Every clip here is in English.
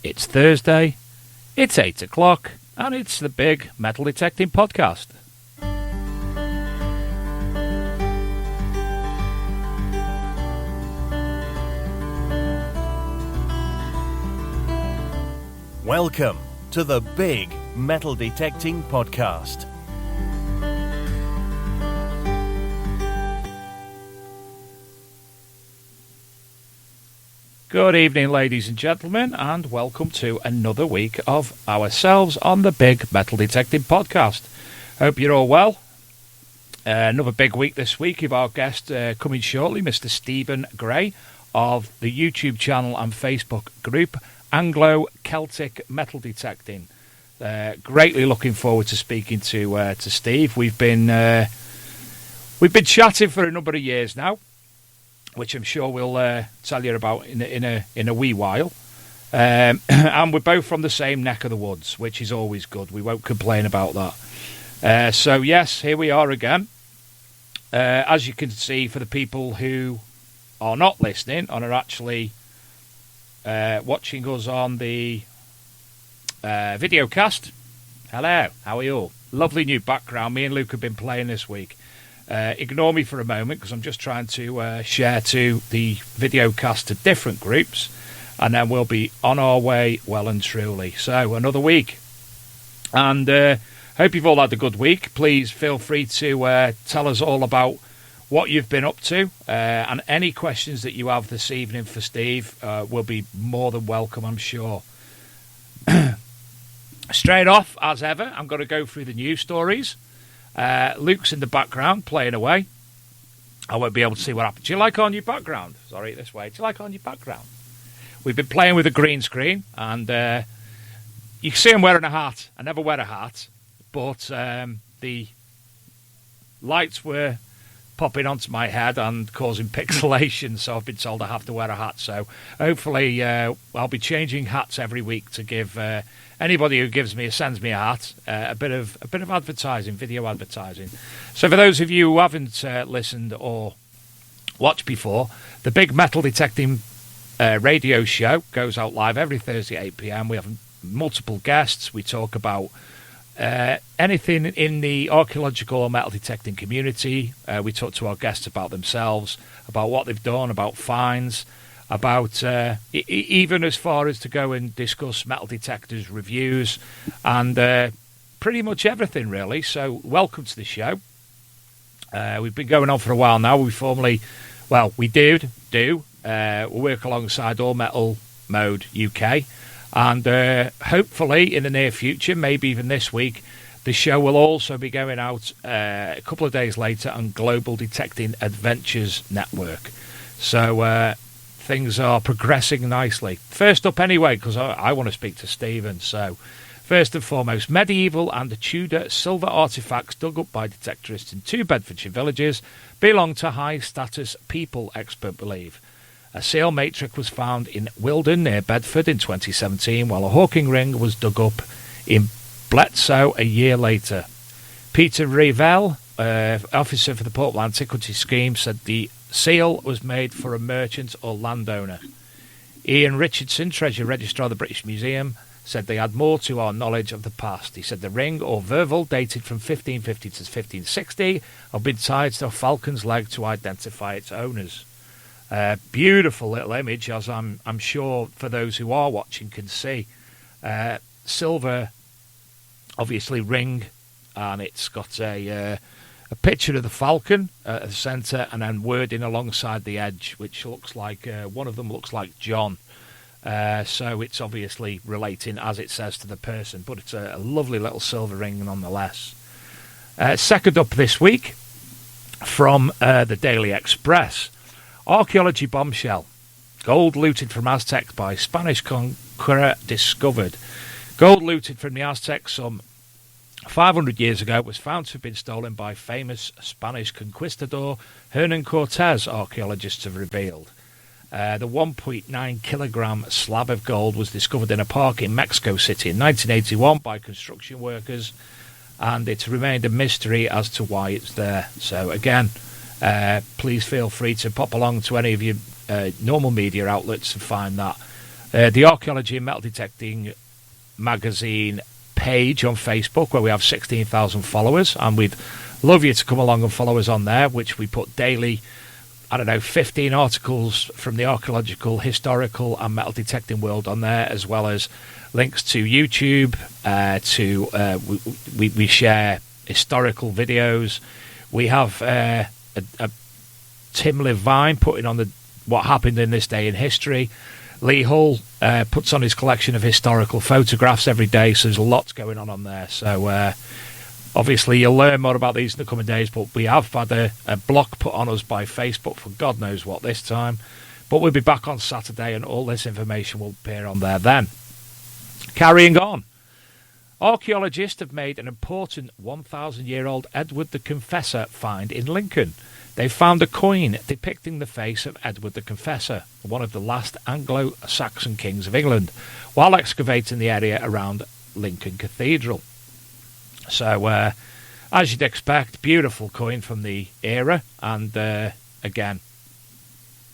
It's Thursday, it's 8 o'clock, and it's the Big Metal Detecting Podcast. Welcome to the Big Metal Detecting Podcast. Good evening, ladies and gentlemen, and welcome to another week of ourselves on the Big Metal Detecting Podcast. Hope you're all well. Another big week this week of our guest coming shortly, Mr. Stephen Gray of the YouTube channel and Facebook group AngloCeltic Metal Detecting. Greatly looking forward to speaking to Steve. We've been chatting for a number of years now, which I'm sure we'll tell you about in a wee while. And we're both from the same neck of the woods, which is always good. We won't complain about that. So yes, here we are again. As you can see, for the people who are not listening and are actually watching us on the video cast, hello, how are you all? Lovely new background. Me and Luke have been playing this week. Ignore me for a moment because I'm just trying to share to the video cast to different groups, and then we'll be on our way well and truly. So another week, and hope you've all had a good week. Please feel free to tell us all about what you've been up to, and any questions that you have this evening for Steve will be more than welcome, I'm sure. Straight off, as ever, I'm going to go through the news stories. Luke's in the background playing away. I won't be able to see what happens. Do you like our new background? Sorry, this way. Do you like our new background? We've been playing with a green screen, and you can see I'm wearing a hat. I never wear a hat, but the lights were popping onto my head and causing pixelation, so I've been told I have to wear a hat. So hopefully I'll be changing hats every week to give anybody who sends me a hat a bit of advertising, video advertising. So for those of you who haven't listened or watched before, the Big Metal Detecting radio show goes out live every Thursday at 8 p.m. We have multiple guests. We talk about anything in the archaeological or metal detecting community. We talk to our guests about themselves, about what they've done, about finds, about even as far as to go and discuss metal detectors, reviews, and pretty much everything, really. So welcome to the show. We've been going on for a while now. We work alongside All Metal Mode UK. And hopefully in the near future, maybe even this week, the show will also be going out a couple of days later on Global Detecting Adventures Network. So things are progressing nicely. First up anyway, because I want to speak to Stephen. So first and foremost, medieval and Tudor silver artefacts dug up by detectorists in two Bedfordshire villages belong to high-status people, experts believe. A seal matrix was found in Wilden near Bedford in 2017, while a hawking ring was dug up in Bletsoe a year later. Peter Revell, officer for the Portland Antiquity Scheme, said the seal was made for a merchant or landowner. Ian Richardson, Treasure Registrar of the British Museum, said they add more to our knowledge of the past. He said the ring or verval, dated from 1550 to 1560, have been tied to a falcon's leg to identify its owners. Beautiful little image, as I'm sure for those who are watching can see. Silver, obviously, ring, and it's got a picture of the falcon at the centre, and then wording alongside the edge, which looks like one of them looks like John. So it's obviously relating, as it says, to the person, but it's a lovely little silver ring nonetheless. Second up this week, from the Daily Express. Archaeology bombshell. Gold looted from Aztecs by Spanish conqueror discovered. Gold looted from the Aztecs some 500 years ago was found to have been stolen by famous Spanish conquistador Hernan Cortez, archaeologists have revealed. The 1.9 kilogram slab of gold was discovered in a park in Mexico City in 1981 by construction workers, and it's remained a mystery as to why it's there. So again, please feel free to pop along to any of your normal media outlets to find that. the Archaeology and Metal Detecting magazine page on Facebook, where we have 16,000 followers, and we'd love you to come along and follow us on there, which we put daily, 15 articles from the archaeological, historical and metal detecting world on there, as well as links to YouTube, we share historical videos. We have a Tim Levine putting on what happened in this day in history. Lee Hull puts on his collection of historical photographs every day, so there's lots going on there. So obviously you'll learn more about these in the coming days, but we have had a block put on us by Facebook for God knows what this time. But we'll be back on Saturday, and all this information will appear on there then. Carrying on. Archaeologists have made an important 1,000-year-old Edward the Confessor find in Lincoln. They found a coin depicting the face of Edward the Confessor, one of the last Anglo-Saxon kings of England, while excavating the area around Lincoln Cathedral. So, as you'd expect, beautiful coin from the era, and again,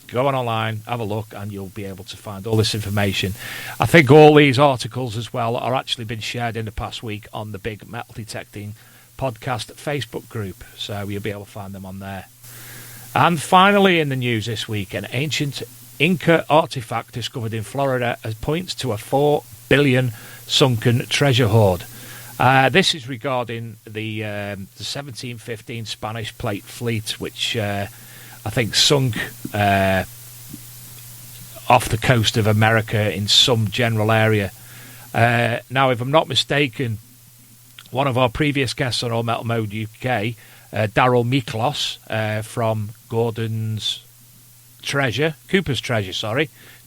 go on online, have a look, and you'll be able to find all this information. I think all these articles as well are actually been shared in the past week on the Big Metal Detecting Podcast Facebook group, so you'll be able to find them on there. And finally in the news this week, an ancient Inca artifact discovered in Florida points to a 4 billion sunken treasure hoard. This is regarding the 1715 Spanish plate fleet, which I think sunk off the coast of America in some general area. Now, if I'm not mistaken, one of our previous guests on All Metal Mode UK, Daryl Miklos from Cooper's Treasure,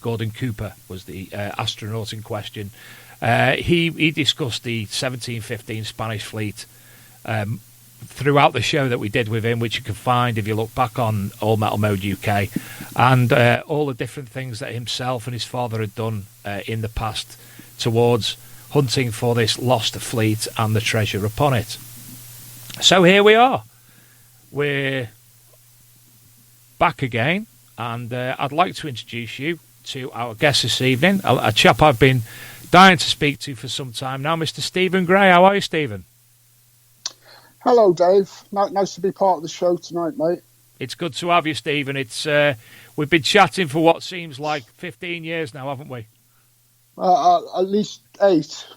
Gordon Cooper was the astronaut in question. He discussed the 1715 Spanish fleet throughout the show that we did with him, which you can find if you look back on All Metal Mode UK, and all the different things that himself and his father had done in the past towards hunting for this lost fleet and the treasure upon it. So here we are. We're back again, and I'd like to introduce you to our guest this evening, a chap I've been dying to speak to for some time now, Mr. Stephen Gray. How are you, Stephen? Hello, Dave. Nice to be part of the show tonight, mate. It's good to have you, Stephen. It's we've been chatting for what seems like 15 years now, haven't we? At least 8.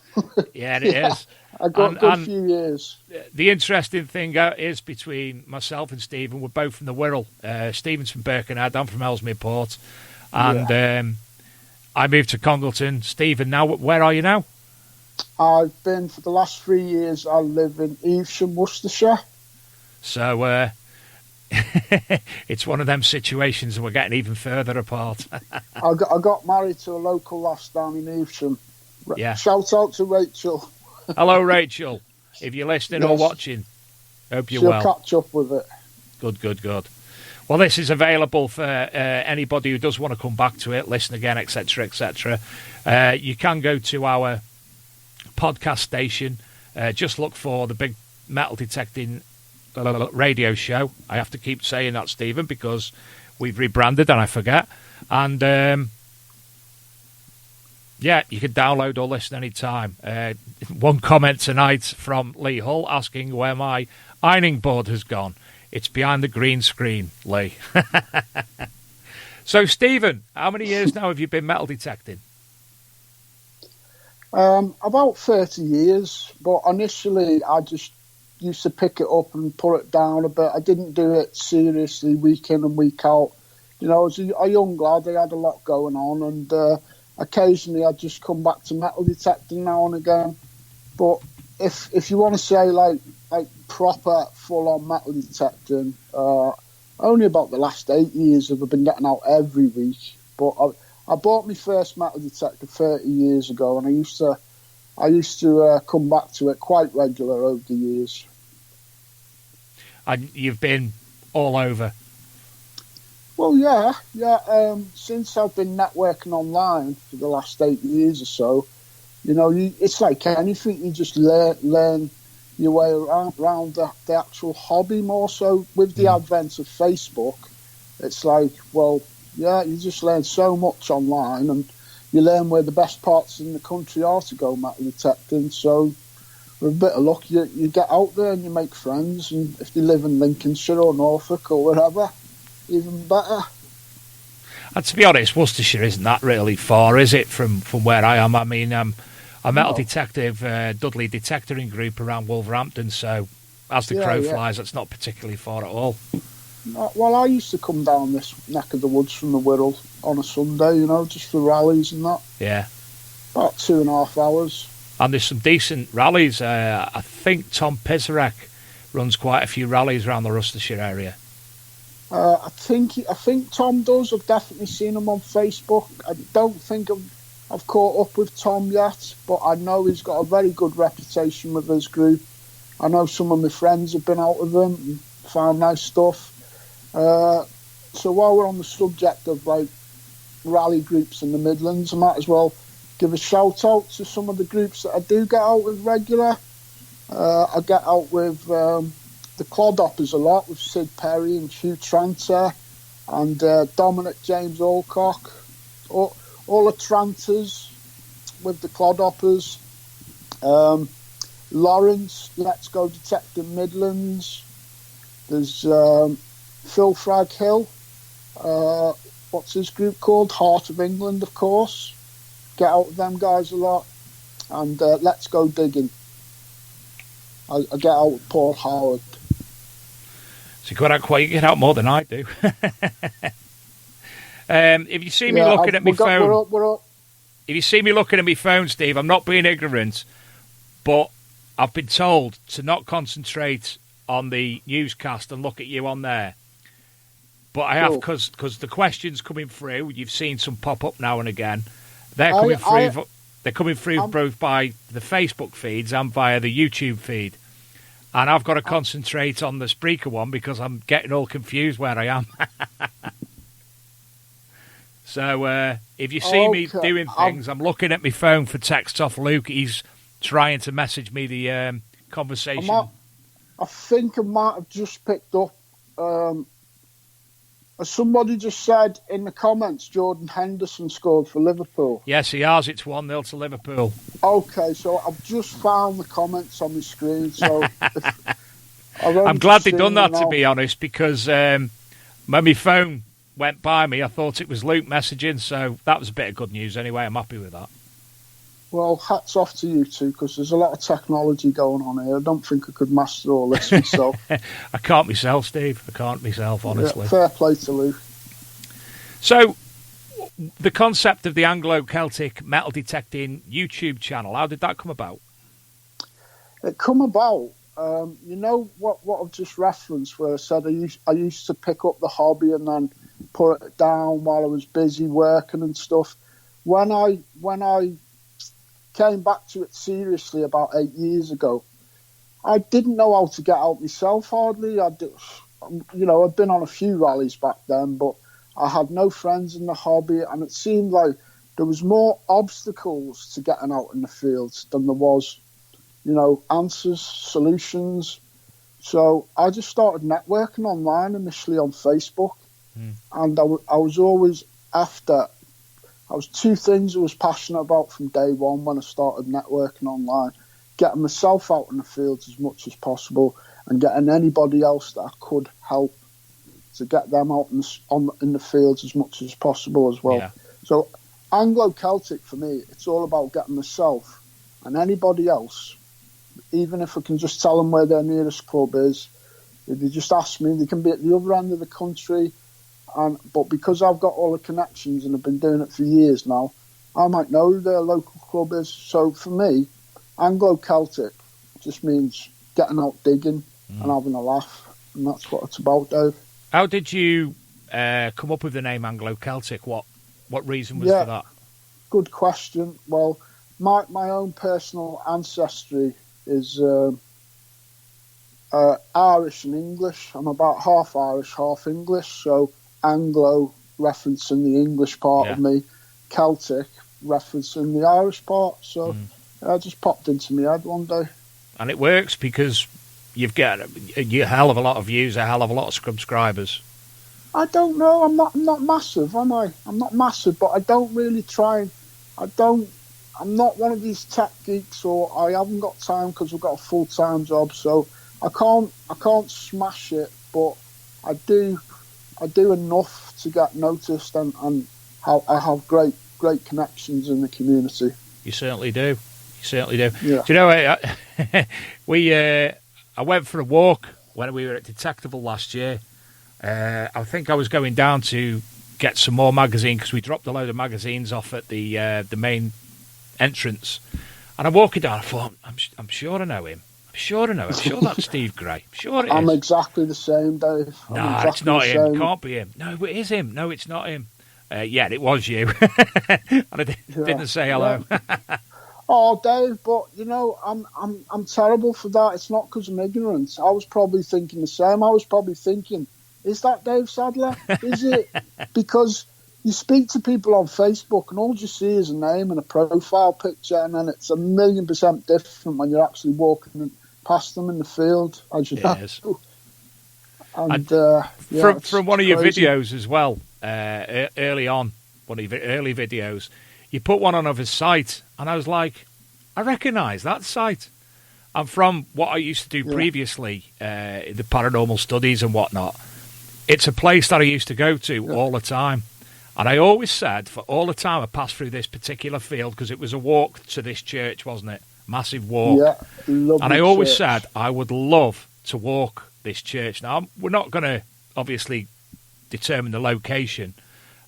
Yeah, it is. A good few years. The interesting thing is, between myself and Stephen, we're both from the Wirral. Stephen's from Birkenhead, I'm from Ellesmere Port. And I moved to Congleton. Stephen, now, where are you now? I've been, for the last 3 years, I live in Evesham, Worcestershire. So it's one of them situations, and we're getting even further apart. I got married to a local lass down in Evesham. Yeah. Shout out to Rachel. Hello, Rachel. If you're listening or watching, hope you're well. She'll catch up with it. Good. Well, this is available for anybody who does want to come back to it, listen again, etc., etc. You can go to our podcast station. Just look for the Big Metal Detecting radio show. I have to keep saying that, Stephen, because we've rebranded and I forget. And yeah, you can download or listen anytime. One comment tonight from Lee Hull asking where my ironing board has gone. It's behind the green screen, Lee. So, Stephen, how many years now have you been metal detecting? About 30 years, but initially I just used to pick it up and put it down a bit. I didn't do it seriously week in and week out. You know, as a young lad, I had a lot going on, and occasionally I'd just come back to metal detecting now and again. But if you want to say like proper full-on metal detecting, only about the last 8 years have I been getting out every week. But I bought my first metal detector 30 years ago, and I used to come back to it quite regular over the years. And you've been all over. Well, yeah. Since I've been networking online for the last 8 years or so, you know, it's like anything. You just learn your way around the actual hobby more so. With the advent of Facebook, it's like, well, yeah, you just learn so much online, and you learn where the best parts in the country are to go metal detecting. So with a bit of luck, you get out there and you make friends. And if you live in Lincolnshire or Norfolk or wherever, even better. And to be honest, Worcestershire isn't that really far, is it, from where I am? I mean, a metal detective, Dudley Detectoring Group around Wolverhampton, so as the crow flies, that's not particularly far at all. Well, I used to come down this neck of the woods from the Wirral on a Sunday, just for rallies and that. Yeah. About 2.5 hours. And there's some decent rallies. I think Tom Pizarek runs quite a few rallies around the Worcestershire area. I think Tom does. I've definitely seen him on Facebook. I don't think I've caught up with Tom yet, but I know he's got a very good reputation with his group. I know some of my friends have been out with him and found nice stuff. So while we're on the subject of like rally groups in the Midlands, I might as well give a shout out to some of the groups that I do get out with regular. I get out with the Clodhoppers a lot, with Sid Perry and Hugh Tranter and Dominic James Alcock. All the Tranters with the Clodhoppers. Lawrence, Let's Go Detecting Midlands. There's Phil Frag Hill. What's his group called? Heart of England, of course. Get out with them guys a lot. And Let's Go Digging. I get out with Paul Howard. So you get out more than I do. If you see me looking at my phone, if you see me looking at my phone, Steve, I'm not being ignorant, but I've been told to not concentrate on the newscast and look at you on there. But I have, because the questions coming through, you've seen some pop up now and again. They're coming through. They're coming through both by the Facebook feeds and via the YouTube feed. And I've got to concentrate on the Spreaker one because I'm getting all confused where I am. So if you see me doing things, I'm looking at my phone for text off Luke. He's trying to message me the conversation. I think I might have just picked up. Somebody just said in the comments, Jordan Henderson scored for Liverpool. Yes, he has. It's 1-0 to Liverpool. Okay, so I've just found the comments on my screen. So I'm glad they've done that, to be honest, because when my phone went by me, I thought it was Luke messaging, so that was a bit of good news anyway. I'm happy with that. Well, hats off to you two, because there's a lot of technology going on here. I don't think I could master all this myself. I can't myself, Steve. I can't myself, honestly. Yeah, fair play to Luke. So, the concept of the Anglo-Celtic metal detecting YouTube channel, how did that come about? It come about, you know what I've just referenced, where I said I used to pick up the hobby and then put it down while I was busy working and stuff. When I came back to it seriously about 8 years ago, I didn't know how to get out myself hardly. I'd been on a few rallies back then, but I had no friends in the hobby, and it seemed like there was more obstacles to getting out in the fields than there was, answers, solutions. So I just started networking online, initially on Facebook, and I was always after. I was two things I was passionate about from day one when I started networking online: getting myself out in the fields as much as possible and getting anybody else that I could help to get them out in the fields as much as possible as well. Yeah. So Anglo-Celtic, for me, it's all about getting myself and anybody else, even if I can just tell them where their nearest club is. If they just ask me, they can be at the other end of the country. But because I've got all the connections and I've been doing it for years now, I might know who their local club is. So for me, Anglo-Celtic just means getting out digging and having a laugh, and that's what it's about, Dave. How did you come up with the name Anglo-Celtic? What reason was for that? Good question. Well, my own personal ancestry is Irish and English. I'm about half Irish, half English, so Anglo referencing the English part of me, Celtic referencing the Irish part. So it just popped into my head one day. And it works because you've got a hell of a lot of views, a hell of a lot of subscribers. I don't know. I'm not massive, am I? I'm not massive, but I don't really try and I'm not one of these tech geeks, or I haven't got time because I've got a full-time job, so I can't smash it, but I do enough to get noticed, and I have great connections in the community. You certainly do. You certainly do. Yeah. Do you know, I went for a walk when we were at Detectable last year. I think I was going down to get some more magazine because we dropped a load of magazines off at the main entrance. And I'm walking down. I thought, I'm sure I know him. I'm sure that's Steve Gray. I'm sure it is. I'm exactly the same, Dave. No, it's not him. It can't be him. No, it is him. No, it's not him. Yeah, it was you. And I didn't say hello. Yeah. Oh, Dave, but you know, I'm terrible for that. It's not because I'm ignorant. I was probably thinking the same. I was probably thinking, is that Dave Sadler? Is it? Because you speak to people on Facebook and all you see is a name and a profile picture, and then it's 1,000,000% different when you're actually walking past them in the field, as you know. Yes. And from one of your crazy videos as well, early on, one of your early videos, you put one on of his site, and I was like, I recognise that site. And from what I used to do previously, the paranormal studies and whatnot, it's a place that I used to go to all the time. And I always said, for all the time I passed through this particular field, because it was a walk to this church, wasn't it? Massive walk. Yeah, lovely and I always church. said I would love to walk this church. Now, we're not going to obviously determine the location.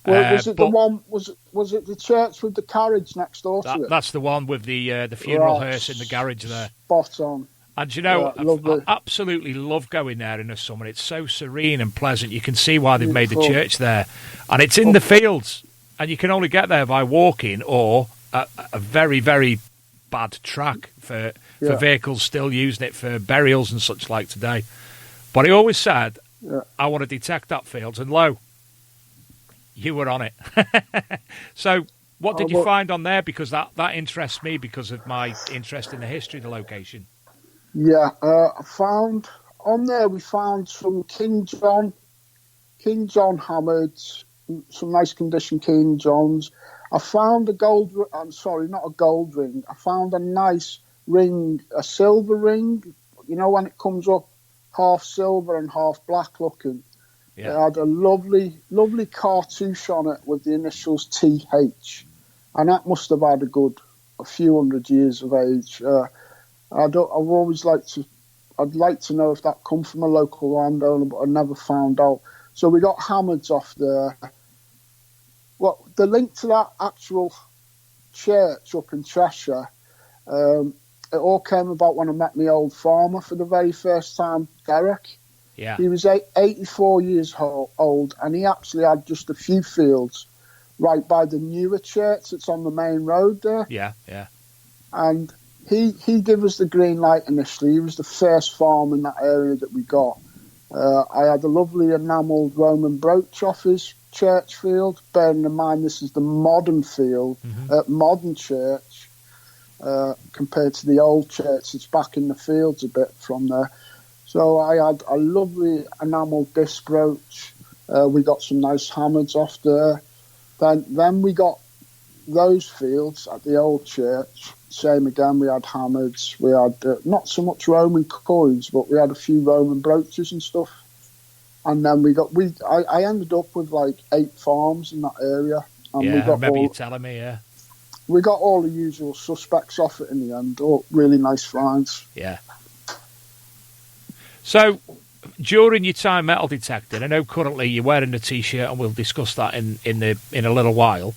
Well, was it the one? Was it the church with the carriage next door to it? That's the one with the funeral hearse in the garage there. Spot on. And you know, I absolutely love going there in the summer. It's so serene and pleasant. You can see why they've made the church there. And it's in the fields. And you can only get there by walking or a very, very bad track for vehicles still using it for burials and such like today. But I always said, I want to detect that field. And lo, you were on it. So what did you find on there? Because that interests me because of my interest in the history of the location. Yeah, I found on there. We found some King John hammers, some nice condition King Johns. I found not a gold ring. I found a nice ring, a silver ring. You know, when it comes up half silver and half black looking. Yeah. It had a lovely cartouche on it with the initials TH, and that must have had a few hundred years of age. I'd like to know if that come from a local landowner, but I never found out. So we got hammered off there. Well, the link to that actual church up in Cheshire, it all came about when I met my old farmer for the very first time, Derek. Yeah. He was 84 years old, and he actually had just a few fields right by the newer church that's on the main road there. Yeah, yeah. And he gave us the green light initially. He was the first farm in that area that we got. I had a lovely enamelled Roman brooch off his church field, bearing in mind this is the modern field, modern church, compared to the old church. It's back in the fields a bit from there. So I had a lovely enamelled disc brooch. We got some nice hammers off there. Then we got those fields at the old church. Same again, we had hammers. We had not so much Roman coins, but we had a few Roman brooches and stuff. And then I ended up with like 8 farms in that area. And I remember you telling me, yeah. We got all the usual suspects off it in the end. All really nice finds. Yeah. So, during your time metal detecting, I know currently you're wearing a T-shirt, and we'll discuss that in a little while.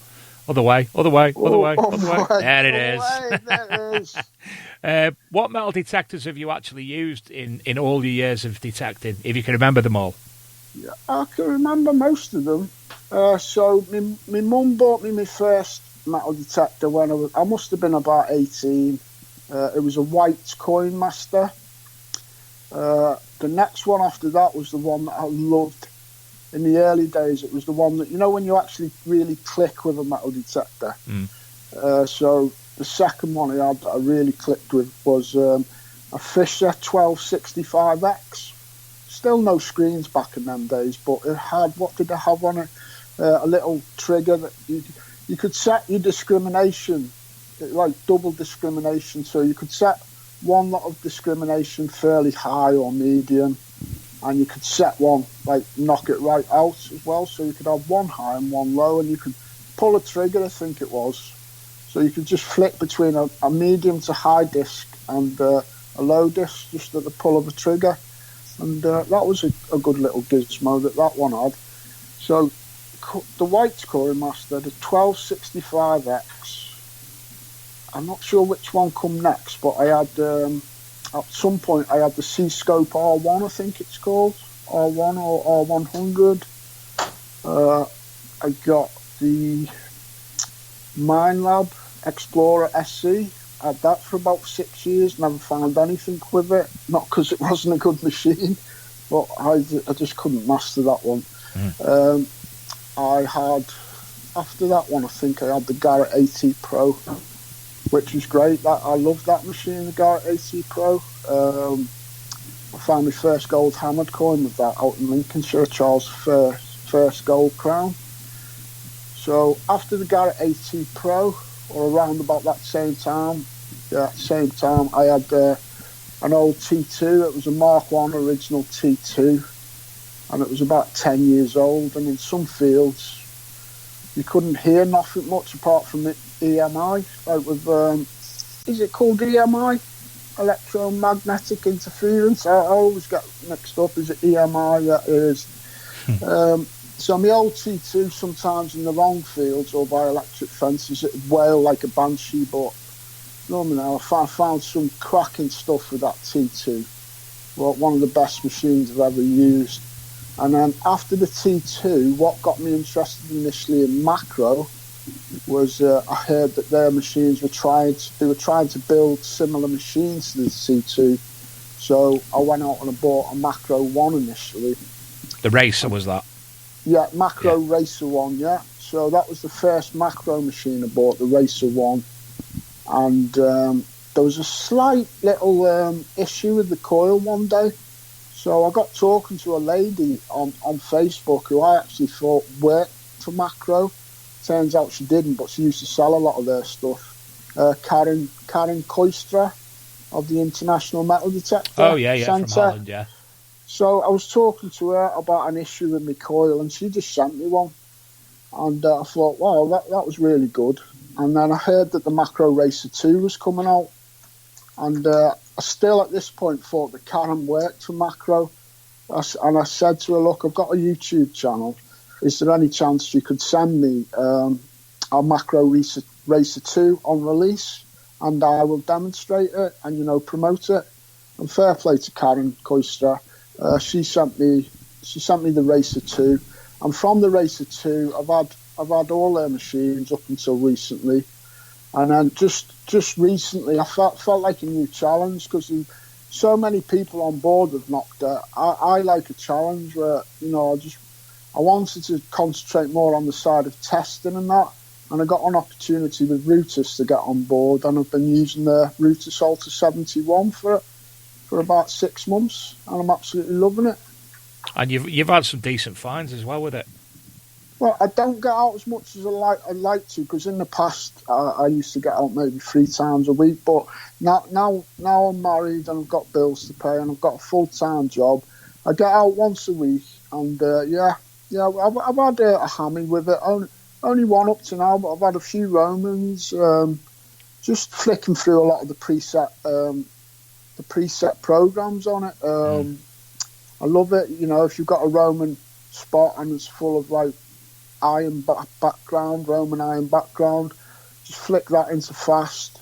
Other way. There it is. What metal detectors have you actually used in all your years of detecting, if you can remember them all? Yeah, I can remember most of them. So my mum bought me my first metal detector when I must have been about 18. It was a White Coin Master. The next one after that was the one that I loved. In the early days, it was the one that, you know, when you actually really click with a metal detector. So the second one I had that I really clicked with was a Fisher 1265X. Still no screens back in them days, but it had, what did it have on it? A little trigger that you could set your discrimination, like double discrimination. So you could set one lot of discrimination fairly high or medium, and you could set one, like knock it right out as well. So you could have one high and one low, and you could pull a trigger, I think it was. So you could just flick between a medium to high disc and a low disc just at the pull of a trigger. And that was a good little gizmo that one had. So the White's Coring Master, the 1265X, I'm not sure which one come next, but I had, at some point, I had the C-Scope R1, I think it's called, R1 or R100. I got the Minelab Explorer SC. I had that for about 6 years, never found anything with it. Not because it wasn't a good machine, but I just couldn't master that one. I had, after that one, I think I had the Garrett AT Pro, which was great. I loved that machine, the Garrett AT Pro. I found my first gold hammered coin with that out in Lincolnshire, Charles' first gold crown. So after the Garrett AT Pro, or around about that same time, I had an old T2. It was a Mark 1 original T2, and it was about 10 years old. And in some fields, you couldn't hear nothing much apart from the EMI, like with, is it called EMI? Electromagnetic interference. I always get mixed up. Is it EMI? Yeah, it is. So my old T2, sometimes in the wrong fields or by electric fences, it would wail like a banshee, but I found some cracking stuff with that T2. Well, one of the best machines I've ever used. And then after the T2, what got me interested initially in macro was I heard that their machines were trying to build similar machines to the T2. So I went out and I bought a Macro 1 initially. The Racer was that? Yeah, Macro Racer 1, yeah. So that was the first macro machine I bought, the Racer 1. And there was a slight little issue with the coil one day. So I got talking to a lady on Facebook who I actually thought worked for Macro. Turns out she didn't, but she used to sell a lot of their stuff. Karen Koistra of the International Metal Detector. Oh, yeah, Centre. from Holland, yeah. So I was talking to her about an issue with my coil, and she just sent me one. And I thought, wow, that was really good. And then I heard that the Macro Racer 2 was coming out. And I still, at this point, thought that Karen worked for Macro. And I said to her, look, I've got a YouTube channel. Is there any chance you could send me our Macro Racer 2 on release? And I will demonstrate it and, promote it. And fair play to Karen Koistra. She sent me the Racer 2. And from the Racer 2, I've had all their machines up until recently. And then just recently, I felt like a new challenge because so many people on board with Nocta. I like a challenge where, I wanted to concentrate more on the side of testing and that. And I got an opportunity with Rutus to get on board. And I've been using the Rutus Alta 71 for about 6 months. And I'm absolutely loving it. And you've had some decent finds as well with it. Well, I don't get out as much as I'd like to, because in the past I used to get out maybe 3 times a week. But now I'm married and I've got bills to pay and I've got a full-time job. I get out once a week, and I've had a hammy with it. Only one up to now, but I've had a few Romans. Just flicking through a lot of the preset programs on it. I love it. If you've got a Roman spot and it's full of like Roman iron background, just flick that into fast.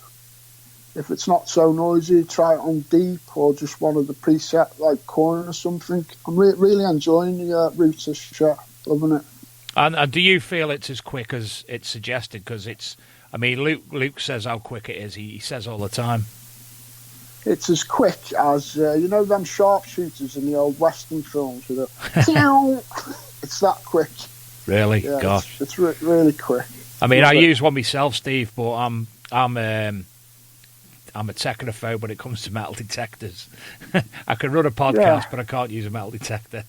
If it's not so noisy, try it on deep or just one of the preset like coin or something. I'm really enjoying the Rutus shit, loving it. And do you feel it's as quick as it's suggested? Because Luke says how quick it is. He says all the time. It's as quick as them sharpshooters in the old Western films with a it's that quick. Really? Yeah, gosh, it's really quick. I use one myself, Steve, but I'm a technophobe when it comes to metal detectors. I can run a podcast, but I can't use a metal detector.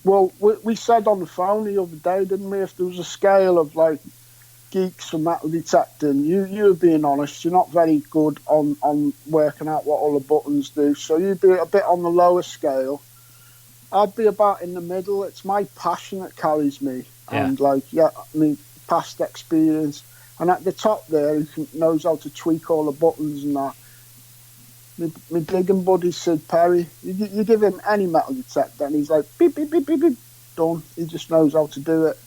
Well, we said on the phone the other day, didn't we? If there was a scale of like geeks for metal detecting, you're being honest, you're not very good on working out what all the buttons do, so you'd be a bit on the lower scale. I'd be about in the middle. It's my passion that carries me, and past experience. And at the top there, he knows how to tweak all the buttons and that. My digging buddy Sid Perry, you give him any metal detector and he's like, beep, beep, beep, beep, beep, done. He just knows how to do it.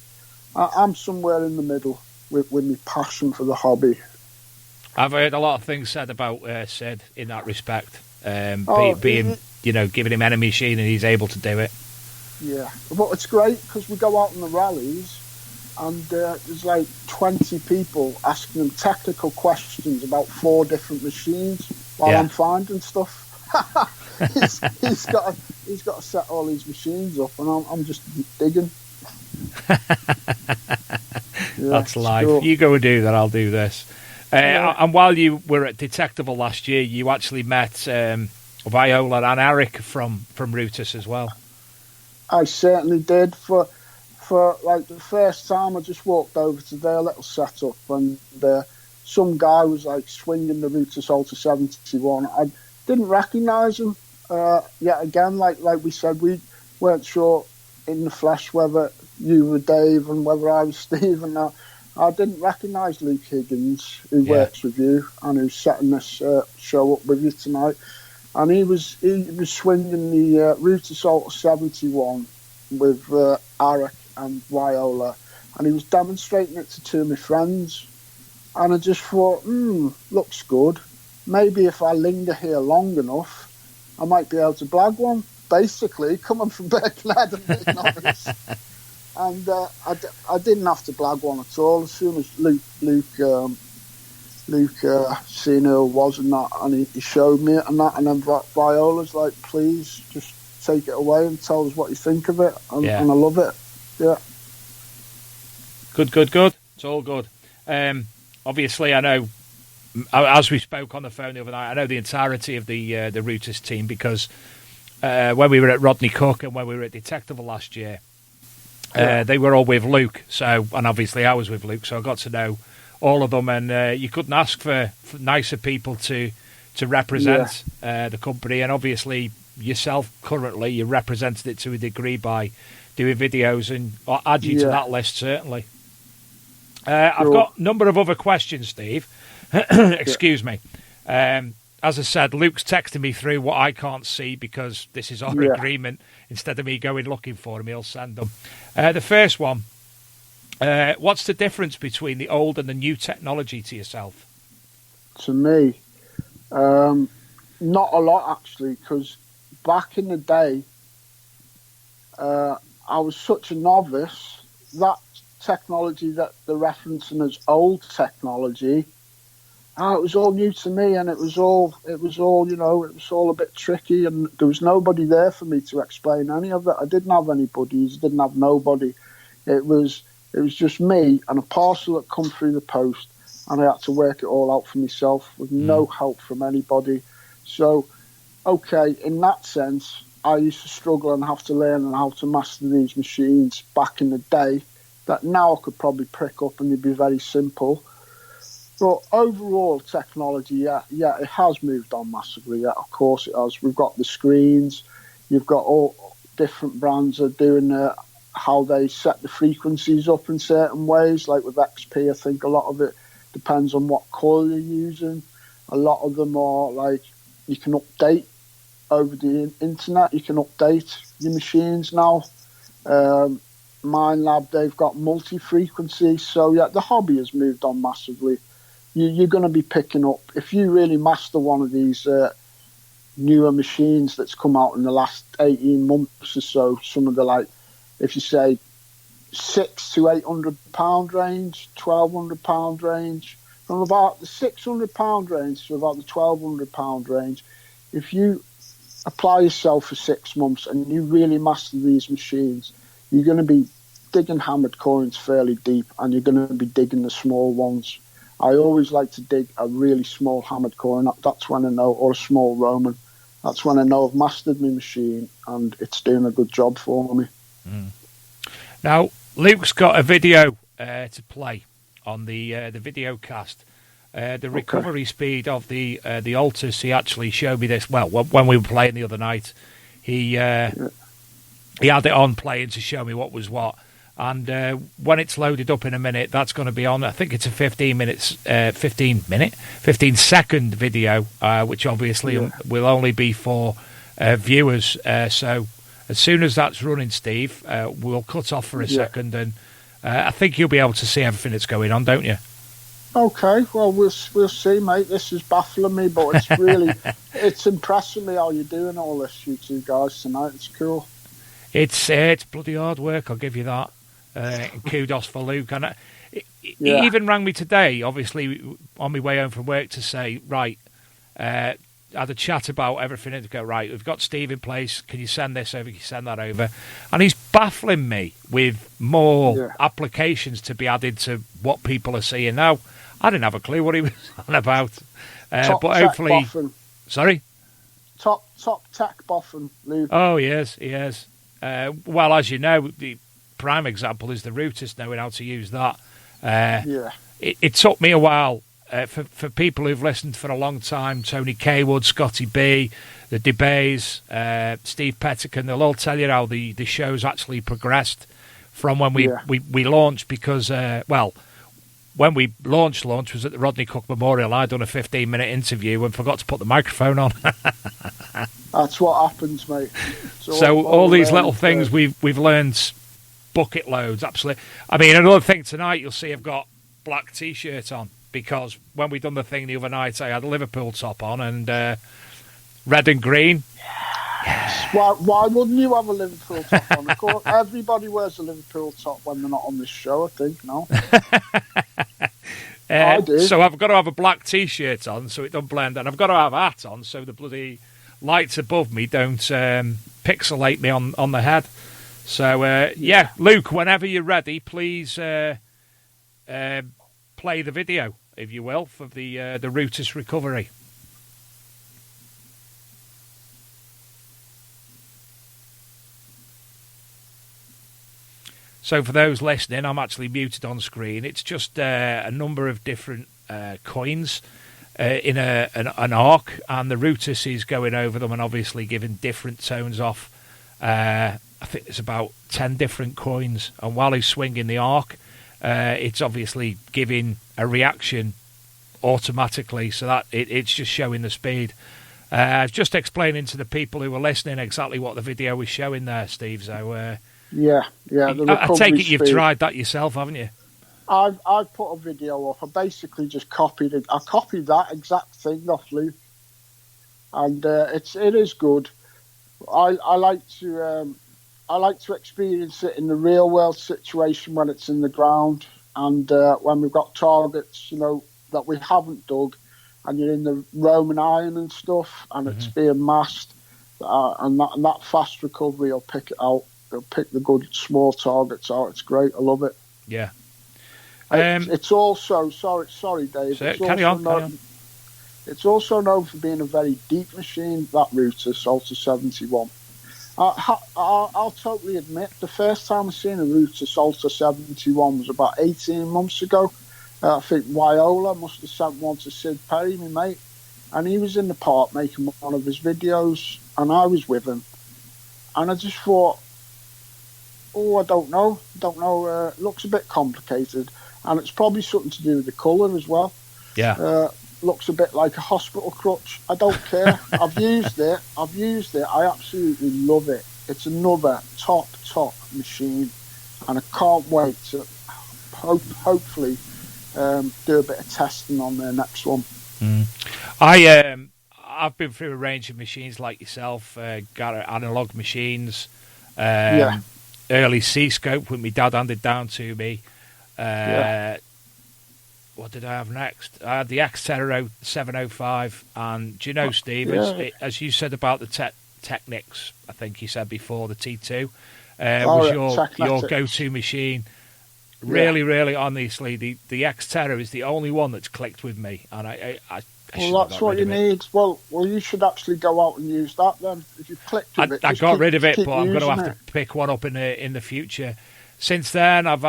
I'm somewhere in the middle with my passion for the hobby. I've heard a lot of things said about Sid in that respect. Giving him any machine and he's able to do it. Yeah, but it's great because we go out in the rallies and there's like 20 people asking him technical questions about 4 different machines while I'm finding stuff. he's got to set all these machines up, and I'm just digging. That's life. Cool. You go and do that. I'll do this. And while you were at Detectable last year, you actually met Viola and Eric from Rootus as well. I certainly did. For like the first time, I just walked over to their little setup, and some guy was like swinging the Rootus Alta 71. I didn't recognise him. Yet again, like we said, we weren't sure in the flesh whether you were Dave and whether I was Steve. And I didn't recognise Luke Higgins, who works with you and who's setting this show up with you tonight. And he was swinging the Rootus Alta 71 with Eric and Viola, and he was demonstrating it to 2 of my friends. And I just thought, looks good. Maybe if I linger here long enough, I might be able to blag one. Basically, coming from Birkenhead and being honest. And I didn't have to blag one at all. As soon as Luke seen who it was and that, and he showed me it and that, and then Viola's like, please, just take it away and tell us what you think of it. And I love it. Yeah. Good. It's all good. Obviously, I know, as we spoke on the phone the other night, I know the entirety of the Rootus team because when we were at Rodney Cook and when we were at Detectable last year, they were all with Luke. So, and obviously I was with Luke, so I got to know all of them. And you couldn't ask for nicer people to represent the company. And obviously yourself currently, you represented it to a degree by doing videos, and I'll add you to that list certainly. I've got a number of other questions, Steve. Excuse me. As I said, Luke's texting me through what I can't see because this is our agreement. Instead of me going looking for them, he'll send them. The first one, what's the difference between the old and the new technology to yourself? To me, not a lot actually, because back in the day, I was such a novice. That technology that they're referencing as old technology, it was all new to me, and it was all it was all a bit tricky, and there was nobody there for me to explain any of it. I didn't have any buddies, didn't have nobody. It was just me and a parcel that come through the post, and I had to work it all out for myself with no help from anybody. So, okay, in that sense, I used to struggle and have to learn and how to master these machines back in the day that now I could probably pick up and they'd be very simple. But overall technology, it has moved on massively. Yeah, of course it has. We've got the screens. You've got all different brands are doing how they set the frequencies up in certain ways. Like with XP, I think a lot of it depends on what coil you're using. A lot of them are like you can update over the internet. You can update your machines now. MineLab, they've got multi-frequency. So yeah, the hobby has moved on massively. You're going to be picking up, if you really master one of these newer machines that's come out in the last 18 months or so, some of the, like, if you say £600 to £800 range, £1,200 range, from about the £600 range to about the £1,200 range, if you apply yourself for 6 months and you really master these machines, you're going to be digging hammered coins fairly deep, and you're going to be digging the small ones. I always like to dig a really small hammered coin. That's when I know, or a small Roman. That's when I know I've mastered my machine and it's doing a good job for me. Now, Luke's got a video to play on the video cast. The recovery speed of the Altus, he actually showed me this. Well, when we were playing the other night, he had it on playing to show me what was what. And when it's loaded up in a minute, that's going to be on. I think it's a 15-second video, which obviously will only be for viewers. So as soon as that's running, Steve, we'll cut off for a second, and I think you'll be able to see everything that's going on, don't you? Okay, well, we'll see, mate. This is baffling me, but it's really, it's impressing me how you're doing all this, you two guys, tonight. It's cool. It's bloody hard work, I'll give you that. Kudos for Luke. And he even rang me today, obviously, on my way home from work to say, right, had a chat about everything and to go, right, we've got Steve in place. Can you send this over? Can you send that over? And he's baffling me with more applications to be added to what people are seeing now. I didn't have a clue what he was on about. But hopefully... Boffin. Sorry? Top tech boffin, Luke. Oh, yes, he is. Well, as you know, the prime example is the routers knowing how to use that. It took me a while for people who've listened for a long time, Tony Kaywood, Scotty B, the DeBays, Steve Pettican, they'll all tell you how the show's actually progressed from when we launched, because, when we launched was at the Rodney Cook Memorial. I'd done a 15-minute interview and forgot to put the microphone on. That's what happens, mate. So all these little things we've learned bucket loads, absolutely. I mean, another thing tonight, you'll see I've got black T-shirt on, because when we done the thing the other night, I had a Liverpool top on and red and green. Yes. Why wouldn't you have a Liverpool top on? Of course, everybody wears a Liverpool top when they're not on this show, I think, no? I do. So I've got to have a black T-shirt on so it don't blend, and I've got to have a hat on so the bloody lights above me don't pixelate me on the head. So, Luke, whenever you're ready, please play the video, if you will, for the Rootis recovery. So for those listening, I'm actually muted on screen. It's just a number of different coins in an arc, and the Rootis is going over them and obviously giving different tones off. I think there's about 10 different coins, and while he's swinging the arc, it's obviously giving a reaction automatically, so that it's just showing the speed. Just explaining to the people who are listening exactly what the video was showing there, Steve. So I take it you've tried that yourself, haven't you? I've put a video up. I basically just copied it. I copied that exact thing off Luke, and it is good. I like to experience it in the real world situation when it's in the ground, and when we've got targets, that we haven't dug, and you're in the Roman iron and stuff, and it's being masked, and that fast recovery will pick it out. It'll pick the good small targets out. It's great. I love it. Yeah. It's also sorry, Dave. Carry on. It's also known for being a very deep machine. That router, Salter 71. I'll totally admit, the first time I seen a router Salter 71 was about 18 months ago. I think Wyola must have sent one to Sid Perry, my mate, and he was in the park making one of his videos, and I was with him, and I just thought, I don't know. It looks a bit complicated, and it's probably something to do with the colour as well. Yeah. Looks a bit like a hospital crutch. I don't care. I've used it. I absolutely love it. It's another top machine, and I can't wait to hopefully do a bit of testing on their next one. I've been through a range of machines like yourself. Got analog machines. Early C-scope when my dad handed down to me. What did I have next? I had the Xterra 705, and do you know, Steve, as you said about the Technics, I think you said before, the T2 was your go-to machine. Really, honestly, the Xterra is the only one that's clicked with me, and I that's what you need. Well, you should actually go out and use that then. If you clicked with it, I got rid of it, but I'm going to have to pick one up in the future. since then, I've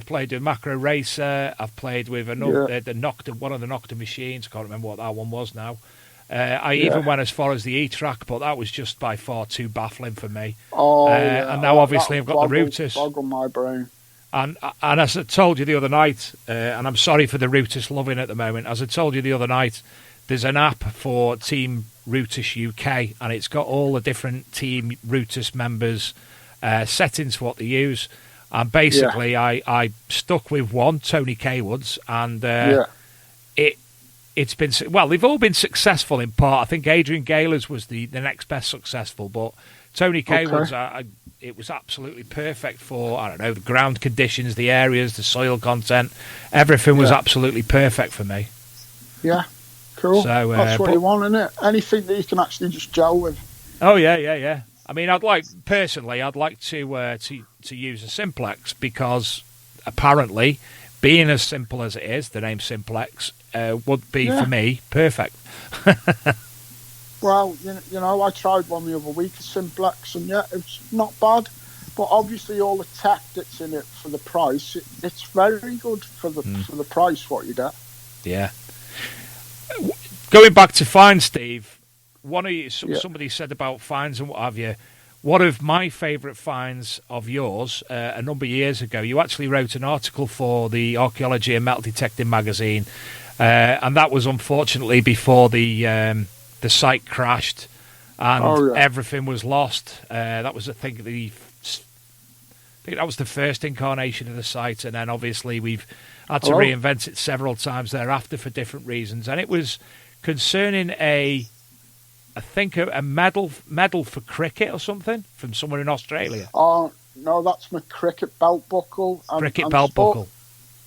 played with Macro Racer. I've played with another the Nocta, one of the Nocta machines. I can't remember what that one was now. I even went as far as the E-Track, but that was just by far too baffling for me. And now obviously I've got the Rutus. Bog on my brain. And as I told you the other night, and I'm sorry for the Rutus loving at the moment, as I told you the other night, there's an app for Team Rutus UK, and it's got all the different Team Rutus members' settings for what they use. And basically, I stuck with one, Tony Kaywood's, and it's been, well, they've all been successful in part. I think Adrian Gaylor's was the next best successful, but Tony Kaywood's, it was absolutely perfect for, I don't know, the ground conditions, the areas, the soil content. Everything was absolutely perfect for me. Yeah, cool. So, that's what you want, isn't it? Anything that you can actually just gel with. Oh, yeah. I mean, I'd like to use a Simplex, because apparently, being as simple as it is, the name Simplex would be, for me, perfect. Well, you know, I tried one the other week, a Simplex, and it's not bad. But obviously, all the tech that's in it for the price, it's very good for the price what you get. Yeah. Going back to fines, Steve, somebody said about fines and what have you. One of my favourite finds of yours, a number of years ago, you actually wrote an article for the Archaeology and Metal Detecting magazine, and that was unfortunately before the site crashed and everything was lost. That was, I think that was the first incarnation of the site, and then obviously we've had to reinvent it several times thereafter for different reasons. And it was concerning a medal for cricket or something from somewhere in Australia. Oh no, that's my cricket belt buckle. Belt buckle.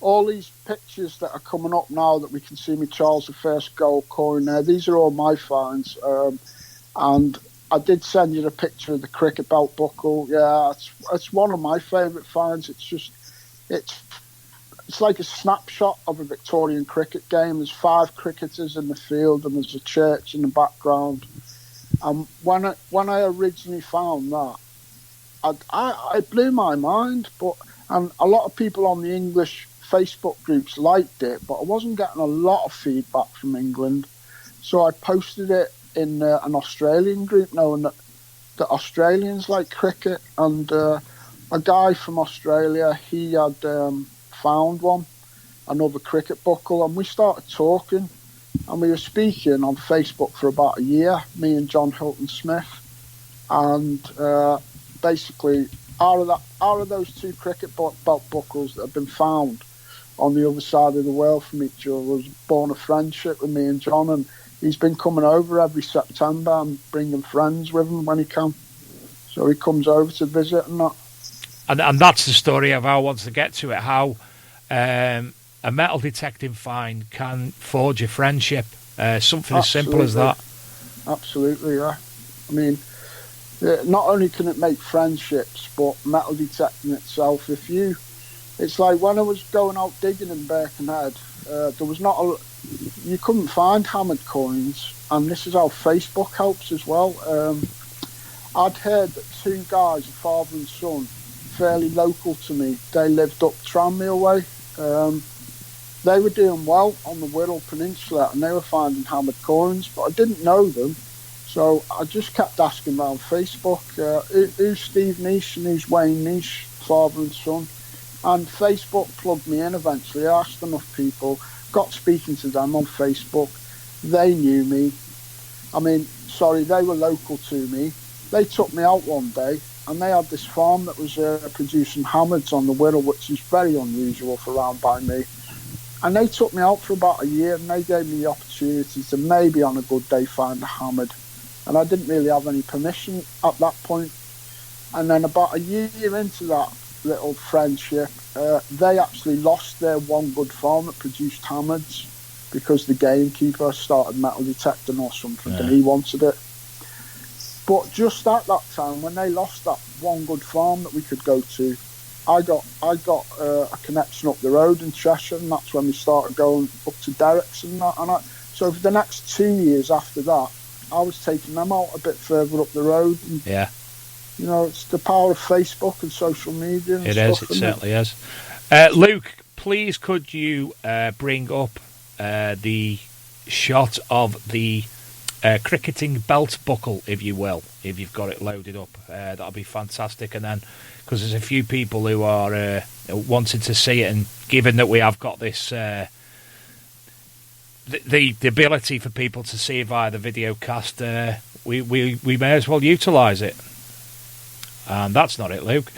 All these pictures that are coming up now that we can see me Charles I gold coin there, these are all my finds. And I did send you the picture of the cricket belt buckle. Yeah, it's one of my favourite finds. It's like a snapshot of a Victorian cricket game. There's 5 cricketers in the field and there's a church in the background. And when I originally found that, I blew my mind. And a lot of people on the English Facebook groups liked it, but I wasn't getting a lot of feedback from England. So I posted it in an Australian group, knowing that the Australians like cricket. And a guy from Australia, he had found another cricket buckle, and we started talking, and we were speaking on Facebook for about a year, me and John Hilton Smith. And basically, out of those 2 cricket belt buckles that have been found on the other side of the world from each other, was born a friendship with me and John, and he's been coming over every September and bringing friends with him when he can. So he comes over to visit and that. And that's the story of how I want to get to it, how a metal detecting find can forge a friendship, something as simple as that. Absolutely, yeah. I mean, not only can it make friendships, but metal detecting itself, it's like when I was going out digging in Birkenhead, there was you couldn't find hammered coins, and this is how Facebook helps as well. I'd heard that 2 guys, a father and son, fairly local to me, they lived up Tranmere way. They were doing well on the Wirral Peninsula, and they were finding hammered coins, but I didn't know them. So I just kept asking around Facebook, who's Steve Niche and who's Wayne Niche, father and son. And Facebook plugged me in eventually. I asked enough people, got speaking to them on Facebook. They knew me. They were local to me. They took me out one day, and they had this farm that was producing hammereds on the Wirral, which is very unusual for around by me. And they took me out for about a year, and they gave me the opportunity to maybe on a good day find a hammered. And I didn't really have any permission at that point. And then about a year into that little friendship, they actually lost their one good farm that produced hammereds because the gamekeeper started metal detecting or something, and he wanted it. But just at that time, when they lost that one good farm that we could go to, I got a connection up the road in Cheshire, and that's when we started going up to Derricks and that. So for the next 2 years after that, I was taking them out a bit further up the road. And, You know, it's the power of Facebook and social media and It stuff. is. It certainly is. Luke, please could you bring up the shot of the cricketing belt buckle, if you will, if you've got it loaded up. That'll be fantastic. And then, because there's a few people who are wanting to see it, and given that we have got this, the ability for people to see it via the video cast, we may as well utilise it. And that's not it, Luke.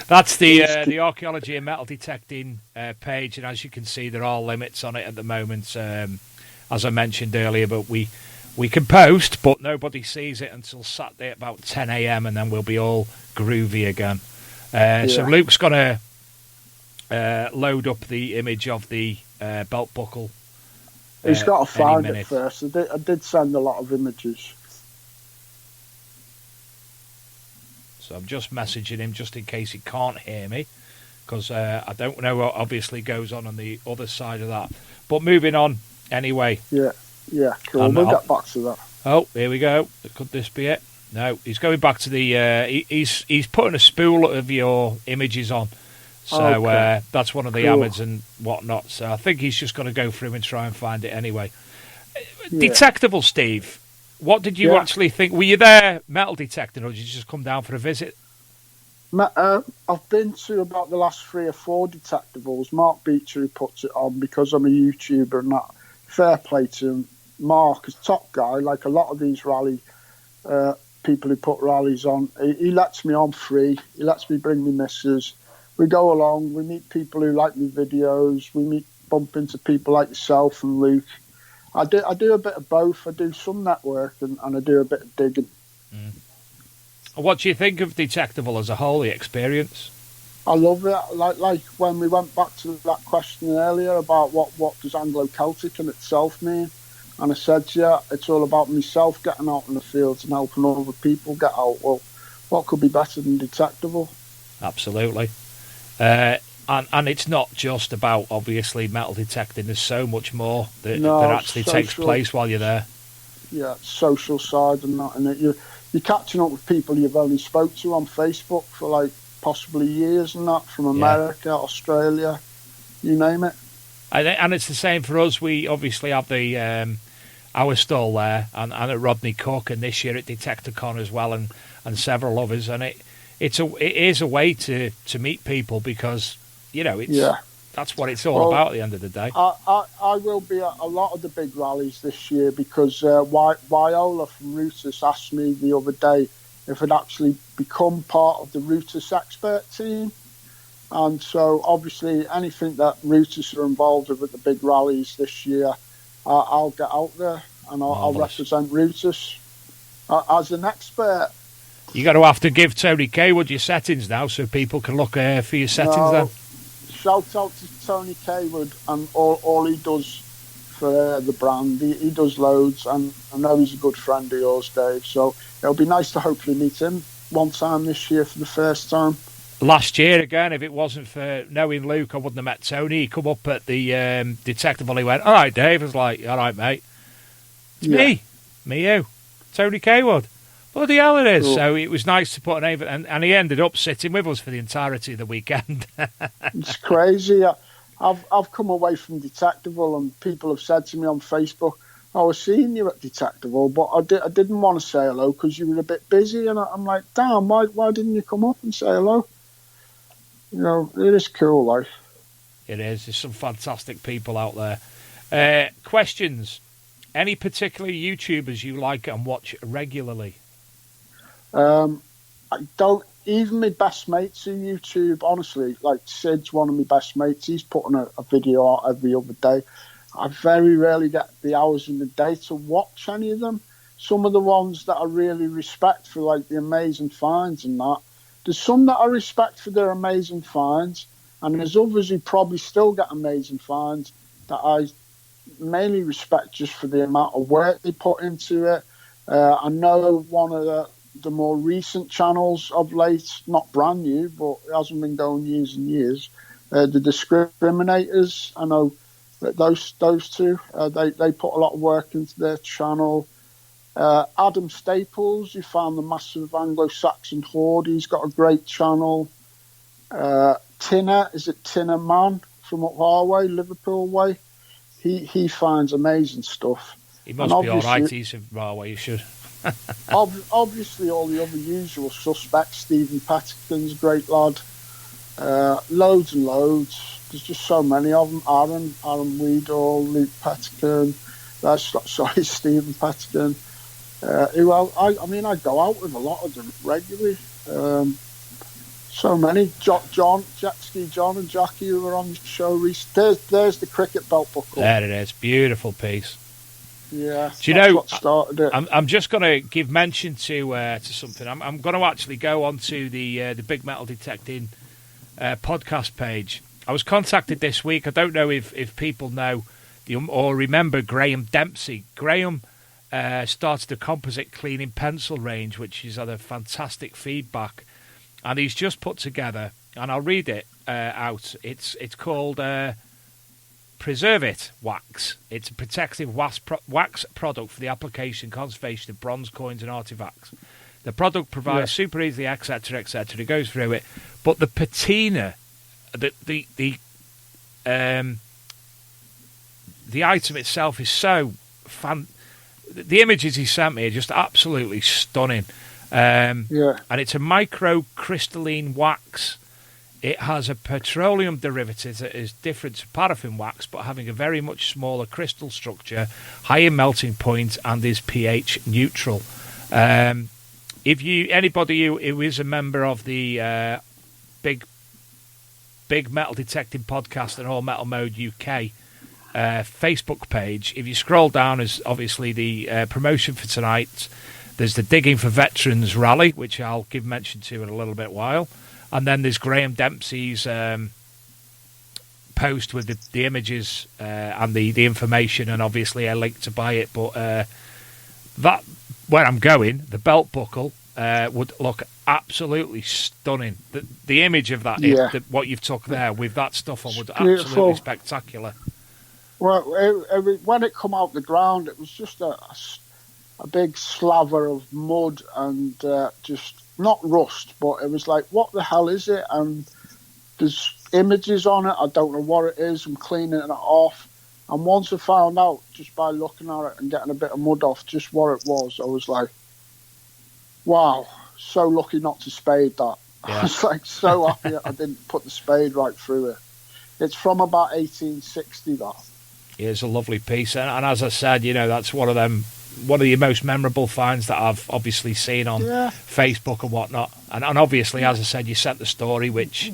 That's the archaeology and metal detecting page, and as you can see, there are limits on it at the moment. As I mentioned earlier, but we can post, but nobody sees it until Saturday at about 10 a.m, and then we'll be all groovy again. So Luke's going to load up the image of the belt buckle. He's got to find it first. I did send a lot of images. So I'm just messaging him just in case he can't hear me, because I don't know what obviously goes on the other side of that. But moving on anyway. Yeah, cool. We'll get back to that. Oh, here we go. Could this be it? No, he's going back to the... he's putting a spool of your images on. So that's one of the Amids and whatnot. So I think he's just going to go through and try and find it anyway. Yeah. Detectable, Steve. What did you actually think? Were you there metal detecting, or did you just come down for a visit? I've been to about the last 3 or 4 detectables. Mark Beecher, who puts it on, because I'm a YouTuber and that. Fair play to him. Mark is top guy. Like a lot of these rally people who put rallies on, he lets me on free. He lets me bring me missus. We go along. We meet people who like my videos. We bump into people like yourself and Luke. I do a bit of both. I do some network and I do a bit of digging. Mm. What do you think of Detectable as a whole, the experience? I love it. Like when we went back to that question earlier about what does Anglo-Celtic in itself mean, and I said to you, it's all about myself getting out in the fields and helping other people get out. Well, what could be better than Detectable? Absolutely. And it's not just about, obviously, metal detecting. There's so much more that actually takes place while you're there. Yeah, social side and that. And you're catching up with people you've only spoke to on Facebook for like possibly years and that, from America, Australia, you name it. And it's the same for us. We obviously have the our stall there, and at Rodney Cook, and this year at Detectorcon as well, and several others. And it is a way to meet people, because that's what it's all about at the end of the day. I will be at a lot of the big rallies this year, because Viola from Rootus asked me the other day if I'd actually become part of the Rootus expert team. And so obviously anything that Rootus are involved with at the big rallies this year, I'll get out there and I'll represent Rootus as an expert. You're going to have to give Tony Kaywood your settings now, so people can look for your settings then. Shout out to Tony Kaywood and all he does for the brand. He does loads, and I know he's a good friend of yours, Dave. So it'll be nice to hopefully meet him one time this year for the first time. Last year, again, if it wasn't for knowing Luke, I wouldn't have met Tony. He come up at the Detectable. He went, "All right, Dave." I was like, "All right, mate. It's me, you, Tony Kaywood." Bloody hell it is. Cool. So it was nice to put a name, and he ended up sitting with us for the entirety of the weekend. It's crazy. I've come away from Detectable, and people have said to me on Facebook, I was seeing you at Detectable, but I didn't want to say hello because you were a bit busy. And I'm like, damn, why didn't you come up and say hello? You know, it is cool, like. It is. There's some fantastic people out there. Questions? Any particular YouTubers you like and watch regularly? I don't. Even my best mates on YouTube, honestly, like Sid's one of my best mates. He's putting a video out every other day. I very rarely get the hours in the day to watch any of them. Some of the ones that I really respect for, like the amazing finds and that. There's some that I respect for their amazing finds, and there's others who probably still get amazing finds that I mainly respect just for the amount of work they put into it. I know one of the more recent channels of late, not brand new, but it hasn't been going years and years, the Discriminators. I know that those two, they put a lot of work into their channel. Adam Staples, you found the massive Anglo-Saxon horde. He's got a great channel. Tinner, is it Tinner Man from up our way, Liverpool way? He finds amazing stuff. He must be all right. He's from our way. You should. Obviously, all the other usual suspects. Stephen Pettigan's a great lad. Loads and loads. There's just so many of them. Aaron Weedall, Luke Pettigan. Stephen Pettigan. I go out with a lot of them regularly. So many. Jet Ski John and Jackie who were on the show recently. There's the cricket belt buckle. There it is. Beautiful piece. Yeah. Do you know what started it? I'm just going to give mention to something. I'm going to actually go onto the Big Metal Detecting podcast page. I was contacted this week. I don't know if people know or remember Graham Dempsey. Graham started a composite cleaning pencil range, which has had a fantastic feedback, and he's just put together, and I'll read it out. It's called Preserve It Wax. It's a protective wax product for the application and conservation of bronze coins and artifacts. The product provides super easily, etc., etc. It goes through it, but the patina, the item itself is so the images he sent me are just absolutely stunning. And it's a microcrystalline wax. It has a petroleum derivative that is different to paraffin wax, but having a very much smaller crystal structure, higher melting point, and is pH neutral. If anybody who is a member of the Big Metal Detecting Podcast and All Metal Mode UK Facebook page, if you scroll down, is obviously the promotion for tonight. There's the Digging for Veterans rally, which I'll give mention to in a little bit while. And then there's Graham Dempsey's post with the images and the information, and obviously a link to buy it. But that, where I'm going, the belt buckle would look absolutely stunning. The image of that, what you've took there with that stuff on, would absolutely spectacular. Well, when it come out the ground, it was just a big slaver of mud and just not rust, but it was like, what the hell is it? And there's images on it. I don't know what it is. I'm cleaning it off. And once I found out, just by looking at it and getting a bit of mud off, just what it was, I was like, wow, so lucky not to spade that. Yeah. I was like so happy I didn't put the spade right through it. It's from about 1860, that. Yeah, it's a lovely piece. And as I said, that's one of the most memorable finds that I've obviously seen on Facebook and whatnot. And obviously, as I said, you sent the story, which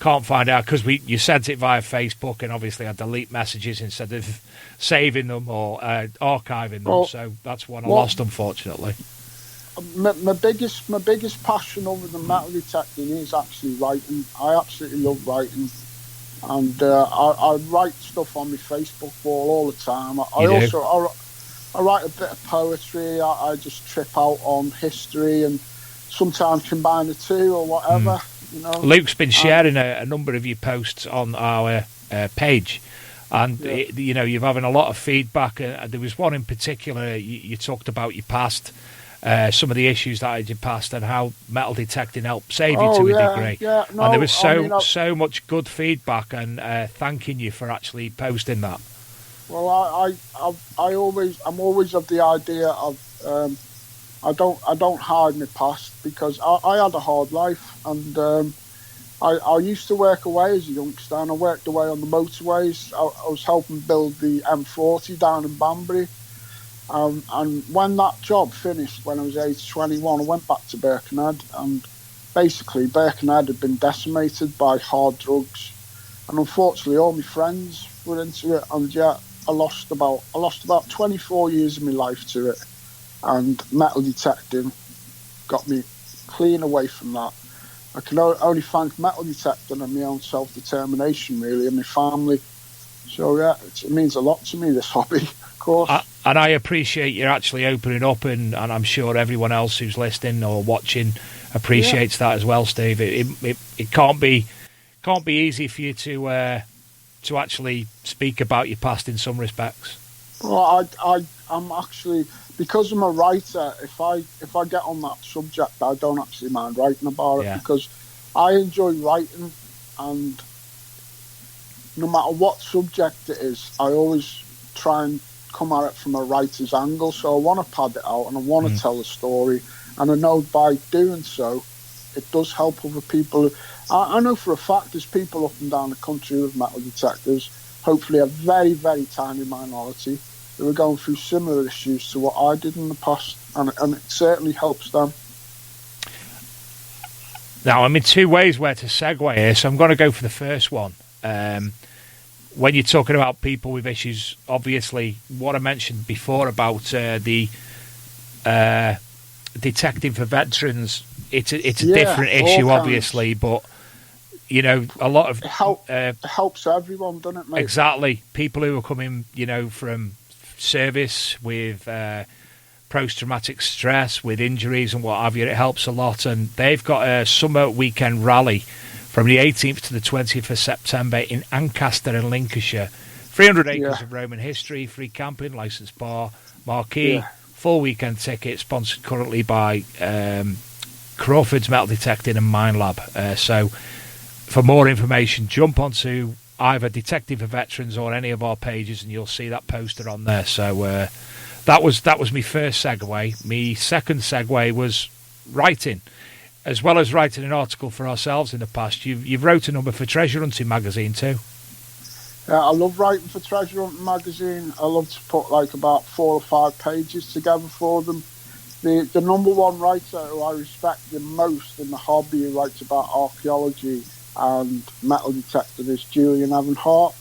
can't find out because you sent it via Facebook, and obviously I delete messages instead of saving them or archiving them. So that's one I lost, unfortunately. My biggest passion other than metal detecting is actually writing. I absolutely love writing. And I write stuff on my Facebook wall all the time. I write a bit of poetry. I just trip out on history and sometimes combine the two or whatever. Luke's been sharing a number of your posts on our page, and you're having a lot of feedback. There was one in particular you talked about your past, some of the issues that had your past, and how metal detecting helped save you to a degree. Yeah, no, and there was so much good feedback, and thanking you for actually posting that. Well, I'm always of the idea of I don't hide my past, because I had a hard life, and I used to work away as a youngster, and I worked away on the motorways. I was helping build the M40 down in Banbury, and when that job finished, when I was age 21, I went back to Birkenhead, and basically Birkenhead had been decimated by hard drugs, and unfortunately all my friends were into it, and I lost about 24 years of my life to it, and metal detecting got me clean away from that. I can only thank metal detecting and my own self-determination, really, and my family. So it means a lot to me, this hobby, of course. And I appreciate you actually opening up, and I'm sure everyone else who's listening or watching appreciates that as well, Steve. It can't be easy for you to actually speak about your past in some respects. Well, I'm actually, because I'm a writer. If I get on that subject, I don't actually mind writing about it Yeah. because I enjoy writing, and no matter what subject it is, I always try and come at it from a writer's angle. So I want to pad it out and I want to tell a story, and I know by doing so, it does help other people. I know for a fact there's people up and down the country with metal detectors, hopefully a very, very tiny minority, who are going through similar issues to what I did in the past, and it certainly helps them. Now, I'm in two ways where to segue here, so I'm going to go for the first one. When you're talking about people with issues, obviously, what I mentioned before about the detecting for veterans, it's a different issue, obviously, but you know, a lot of it helps everyone, doesn't it, mate? Exactly. People who are coming, you know, from service with post-traumatic stress, with injuries and what have you, it helps a lot. And they've got a summer weekend rally from the 18th to the 20th of September in Ancaster in Lincolnshire. 300 acres of Roman history, free camping, licensed bar, marquee, full weekend ticket, sponsored currently by Crawford's Metal Detecting and Mine Lab. So for more information, jump onto either Detective for Veterans or any of our pages and you'll see that poster on there. So that was my first segue. My second segue was writing. As well as writing an article for ourselves in the past, you've wrote a number for Treasure Hunting magazine too. Yeah, I love writing for Treasure Hunting magazine. I love to put like about 4 or 5 pages together for them. The number one writer who I respect the most in the hobby, who writes about archaeology and metal detecting, is Julian Evanhart.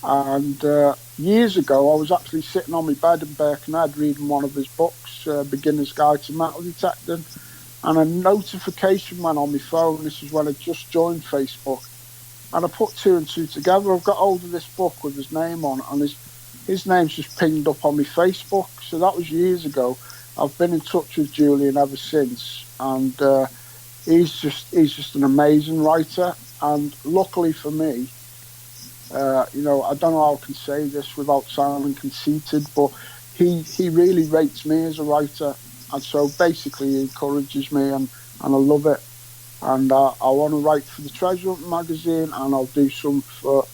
And years ago, I was actually sitting on my bed in Birkenhead reading one of his books, Beginner's Guide to Metal Detecting, and a notification went on my phone. This is when I just joined Facebook, and I put 2 and 2 together. I've got hold of this book with his name on it, and his name's just pinged up on my Facebook. So that was years ago. I've been in touch with Julian ever since, and he's just an amazing writer. And luckily for me, you know, I don't know how I can say this without sounding conceited, but he really rates me as a writer, and so basically he encourages me, and I love it. And I want to write for the Treasure Hunting magazine, and I'll do some for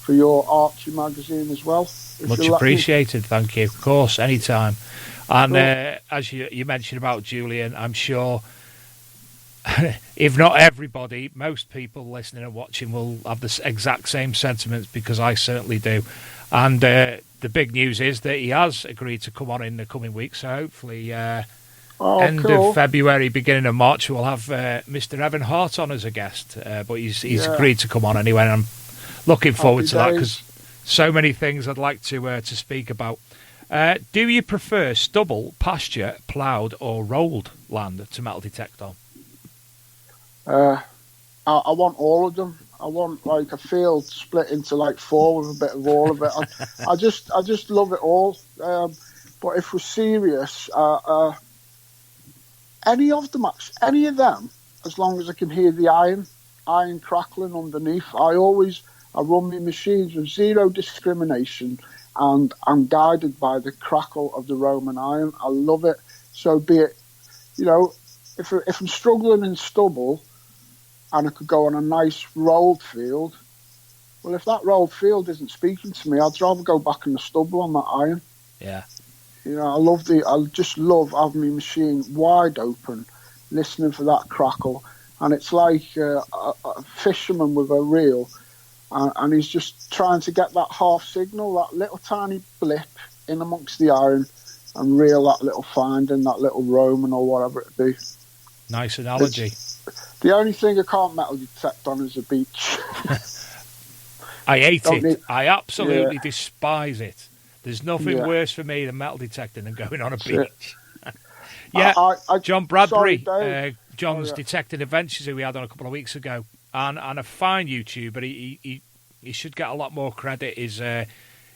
your Archie magazine as well. Much appreciated, thank you. Of course, anytime. And as you mentioned about Julian, I'm sure, if not everybody, most people listening and watching will have the exact same sentiments, because I certainly do. And the big news is that he has agreed to come on in the coming weeks, so hopefully end of February, beginning of March, we'll have Mr. Evanhart on as a guest. But he's agreed to come on anyway, and I'm looking forward to that, because so many things I'd like to speak about. Do you prefer stubble, pasture, ploughed or rolled land to metal detect on? I want all of them. I want like a field split into like 4 with a bit of all of it. I just love it all. But if we're serious, any of them, as long as I can hear the iron crackling underneath. I run my machines with zero discrimination, and I'm guided by the crackle of the Roman iron. I love it. So be it, you know, if I'm struggling in stubble and I could go on a nice rolled field, well, if that rolled field isn't speaking to me, I'd rather go back in the stubble on that iron. Yeah. You know, I just love having my machine wide open, listening for that crackle. And it's like a fisherman with a reel, and he's just trying to get that half signal, that little tiny blip in amongst the iron, and reel that little find in, that little Roman or whatever it be. Nice analogy. The only thing I can't metal detect on is a beach. I hate it. I absolutely despise it. There's nothing worse for me than metal detecting than going on a beach. John Bradbury, John's Detecting Adventures, who we had on a couple of weeks ago, and a fine YouTuber. He should get a lot more credit. Is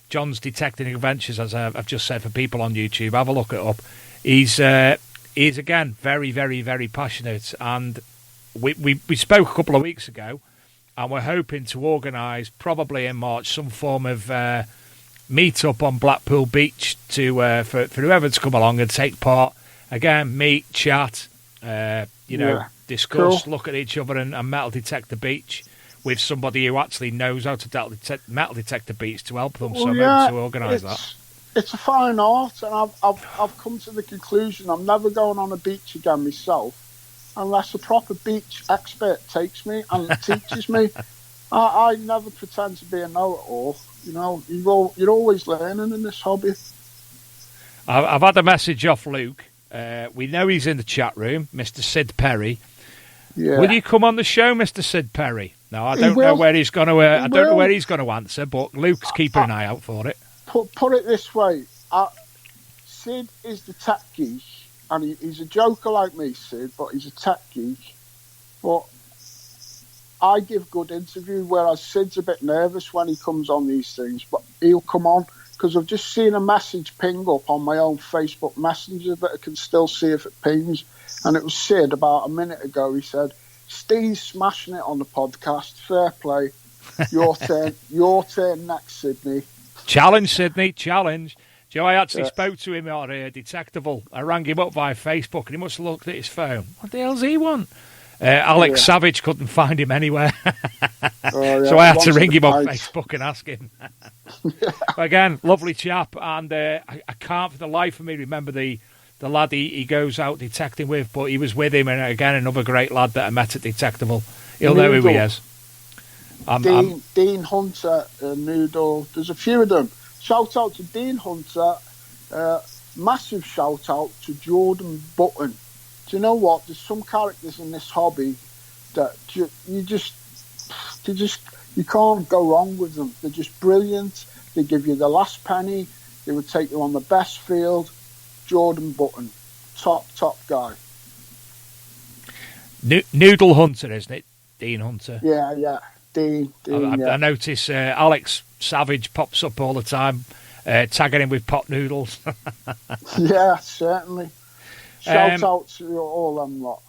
John's Detecting Adventures, as I've just said, for people on YouTube. Have a look it up. He's again very, very, very passionate, and we spoke a couple of weeks ago, and we're hoping to organise probably in March some form of meet up on Blackpool Beach to for whoever to come along and take part. Again, meet, chat, discuss, look at each other and metal detect the beach with somebody who actually knows how to metal detect the beach to help them. So maybe to organise that. It's a fine art, and I've come to the conclusion I'm never going on a beach again myself unless a proper beach expert takes me and teaches me. I never pretend to be a know-it-all. You know, you're always learning in this hobby. I've had a message off Luke. We know he's in the chat room, Mr. Sid Perry. Yeah. Will you come on the show, Mr. Sid Perry? No, I don't know where he's going to. I don't know where he's going to answer, but Luke's keeping an eye out for it. Put it this way: Sid is the tech geek, and he's a joker like me, Sid, but he's a tech geek. But I give good interview, whereas Sid's a bit nervous when he comes on these things, but he'll come on. Because I've just seen a message ping up on my own Facebook Messenger that I can still see if it pings. And it was Sid about a minute ago. He said, Steve's smashing it on the podcast. Fair play. Your turn next, Sydney. Challenge, Sydney, challenge. Joe, I actually spoke to him on Detectable. I rang him up via Facebook and he must have looked at his phone. What the hell's he want? Alex Savage couldn't find him anywhere. So I had to ring him on Facebook and ask him. Again, lovely chap, and I can't for the life of me remember the lad he goes out detecting with, but he was with him, and again, another great lad that I met at Detectable. He'll know who he is. Dean Hunter, Noodle, there's a few of them. Shout out to Dean Hunter, massive shout out to Jordan Button. Do you know what? There's some characters in this hobby that you can't go wrong with them. They're just brilliant. They give you the last penny. They would take you on the best field. Jordan Button, top guy. Noodle Hunter, isn't it? Dean Hunter. Yeah. Dean. I notice Alex Savage pops up all the time, tagging him with pot noodles. Yeah, certainly. Shout out to all them lot.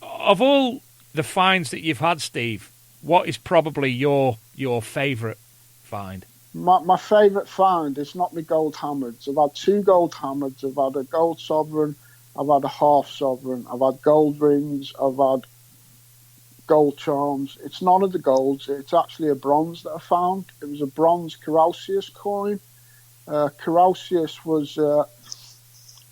Of all the finds that you've had, Steve, what is probably your favourite find? My favourite find is not my gold hammers. I've had 2 gold hammers. I've had a gold sovereign. I've had a half sovereign. I've had gold rings. I've had gold charms. It's none of the golds. It's actually a bronze that I found. It was a bronze Carausius coin. Carausius was...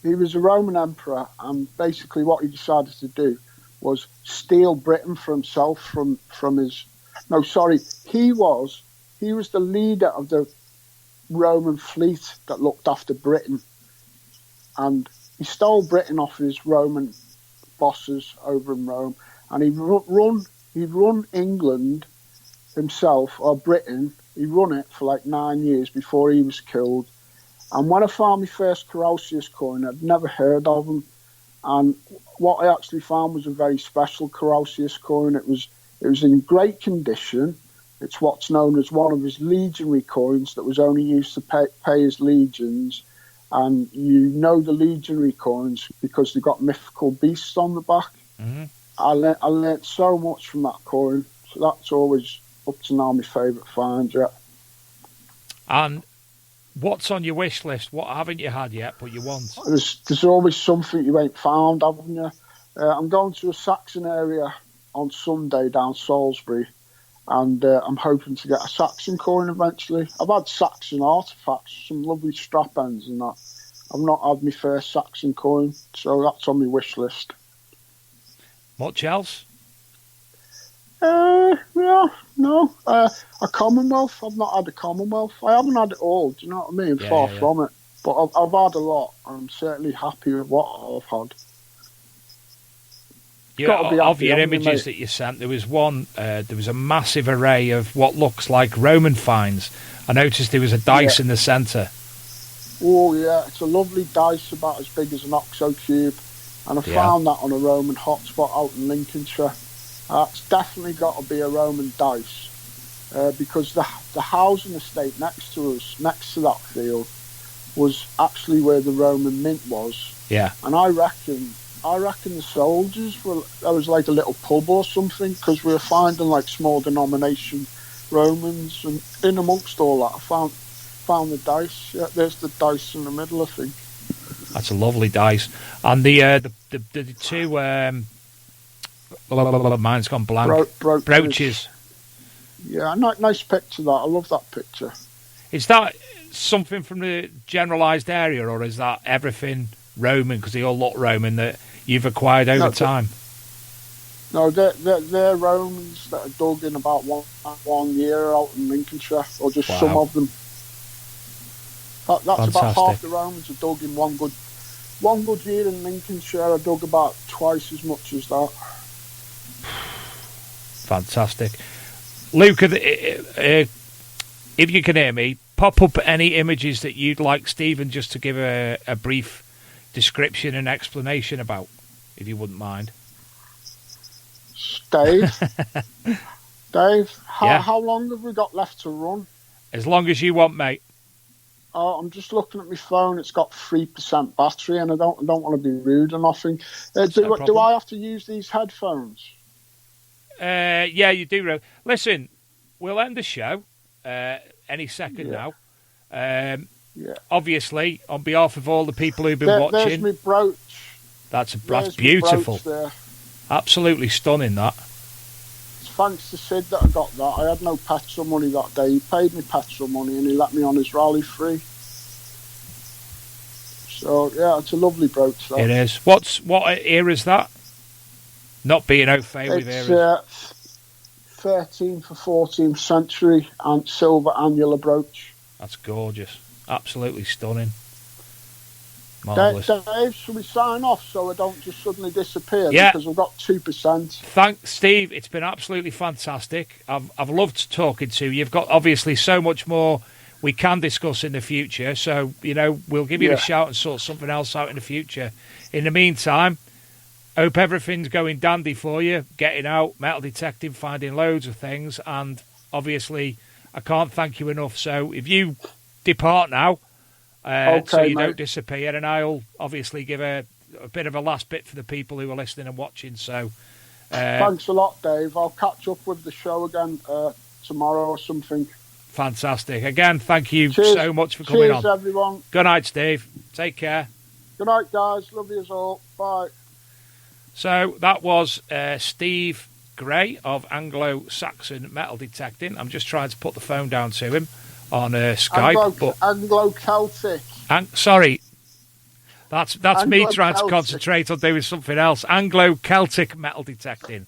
he was a Roman emperor, and basically what he decided to do was steal Britain for himself from his... No, sorry, he was the leader of the Roman fleet that looked after Britain, and he stole Britain off his Roman bosses over in Rome, and he'd run England himself, or Britain. He run it for like 9 years before he was killed. And when I found my first Carausius coin, I'd never heard of him. And what I actually found was a very special Carausius coin. It was in great condition. It's what's known as one of his legionary coins that was only used to pay his legions. And you know the legionary coins because they've got mythical beasts on the back. Mm-hmm. I learnt so much from that coin. So that's always up to now my favourite find, yeah. And what's on your wish list? What haven't you had yet, but you want? There's always something you ain't found, haven't you? I'm going to a Saxon area on Sunday down Salisbury, and I'm hoping to get a Saxon coin eventually. I've had Saxon artefacts, some lovely strap ends and that. I've not had my first Saxon coin, so that's on my wish list. Much else? Yeah, no. A Commonwealth. I've not had a Commonwealth. I haven't had it all. Do you know what I mean? Far from it. But I've had a lot. I'm certainly happy with what I've had. Of your images that you sent, there was one. There was a massive array of what looks like Roman finds. I noticed there was a dice in the centre. Oh yeah, it's a lovely dice about as big as an OXO cube, and I found that on a Roman hotspot out in Lincolnshire. It's definitely got to be a Roman dice, because the housing estate next to us, next to that field, was actually where the Roman mint was. Yeah. And I reckon the soldiers there was like a little pub or something, because we were finding like small denomination Romans, and in amongst all that I found found the dice. Yeah, there's the dice in the middle, I think. That's a lovely dice. And the two mine's gone blank. Brooches. Yeah, nice picture. That I love that picture. Is that something from the generalised area, or is that everything Roman? Because they all look Roman that you've acquired over time. No, they're Romans that are dug in about one year out in Lincolnshire, or just some of them. That's Fantastic. about half the Romans are dug in one good year in Lincolnshire. I dug about twice as much as that. Fantastic. Luke, if you can hear me, pop up any images that you'd like Stephen just to give a brief description and explanation about, if you wouldn't mind. Dave, how long have we got left to run? As long as you want, mate. I'm just looking at my phone. It's got 3% battery, and I don't want to be rude or nothing. Do I have to use these headphones? Yeah, you do. Listen, we'll end the show any second now. Obviously, on behalf of all the people who've been watching. There's my brooch. That's beautiful. There. Absolutely stunning, that. It's thanks to Sid that I got that. I had no petrol money that day. He paid me petrol money and he let me on his rally free. So, yeah, it's a lovely brooch. That. It is. What era is that? Not being au fait with eras. 13th or 14th century and silver annular brooch. That's gorgeous. Absolutely stunning. Marvellous. Dave, should we sign off so I don't just suddenly disappear? Yeah. Because we've got 2%. Thanks, Steve. It's been absolutely fantastic. I've loved talking to you. You've got obviously so much more we can discuss in the future. So, we'll give you a shout and sort something else out in the future. In the meantime, hope everything's going dandy for you. Getting out, metal detecting, finding loads of things. And obviously, I can't thank you enough. So if you depart now, so you don't disappear, and I'll obviously give a bit of a last bit for the people who are listening and watching. So thanks a lot, Dave. I'll catch up with the show again tomorrow or something. Fantastic. Again, thank you so much for coming on. Cheers, everyone. Good night, Steve. Take care. Good night, guys. Love you all. Bye. So that was Steve Gray of Anglo-Saxon Metal Detecting. I'm just trying to put the phone down to him on Skype. Anglo-Celtic. Sorry. That's me trying to concentrate on doing something else. Anglo-Celtic Metal Detecting.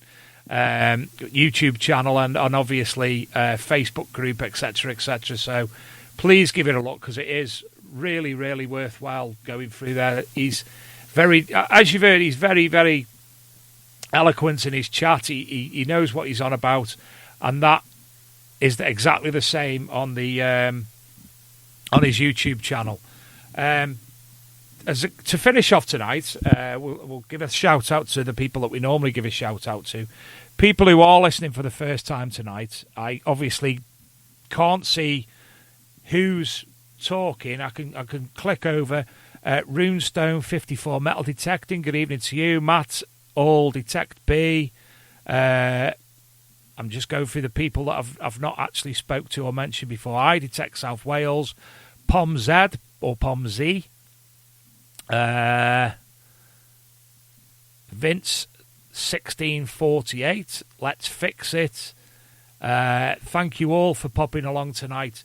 YouTube channel and obviously Facebook group, etc., etc. So please give it a look because it is really, really worthwhile going through there. He's very, as you've heard, he's very, very eloquent in his chat. He knows what he's on about, and that is exactly the same on the on his YouTube channel. To finish off tonight, we'll give a shout out to the people that we normally give a shout out to. People who are listening for the first time tonight. I obviously can't see who's talking. I can click over. Runestone 54 Metal Detecting. Good evening to you, Matt. All Detect B. I'm just going through the people that I've not actually spoke to or mentioned before. I Detect South Wales. Pom Z or Pom Z. Vince 1648. Let's fix it. Thank you all for popping along tonight.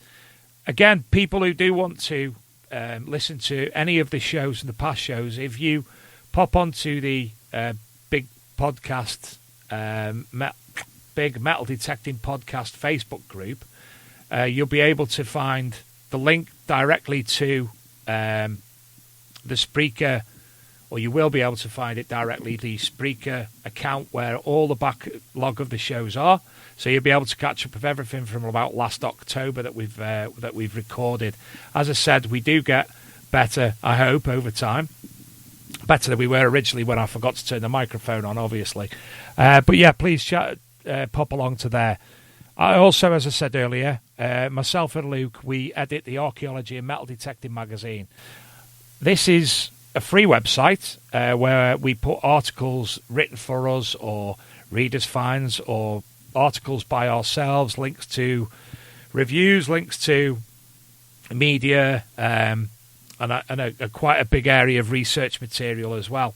Again, people who do want to listen to any of the shows and the past shows, if you pop onto the big podcast, big Metal Detecting Podcast Facebook group, you'll be able to find the link directly to the Spreaker, or you will be able to find it directly, the Spreaker account where all the backlog of the shows are. So you'll be able to catch up with everything from about last October that we've recorded. As I said, we do get better, I hope, over time. Better than we were originally when I forgot to turn the microphone on, obviously. But yeah, please pop along to there. I also, as I said earlier, myself and Luke, we edit the Archaeology and Metal Detecting magazine. This is a free website where we put articles written for us or readers' finds or articles by ourselves, links to reviews, links to media, and quite a big area of research material as well.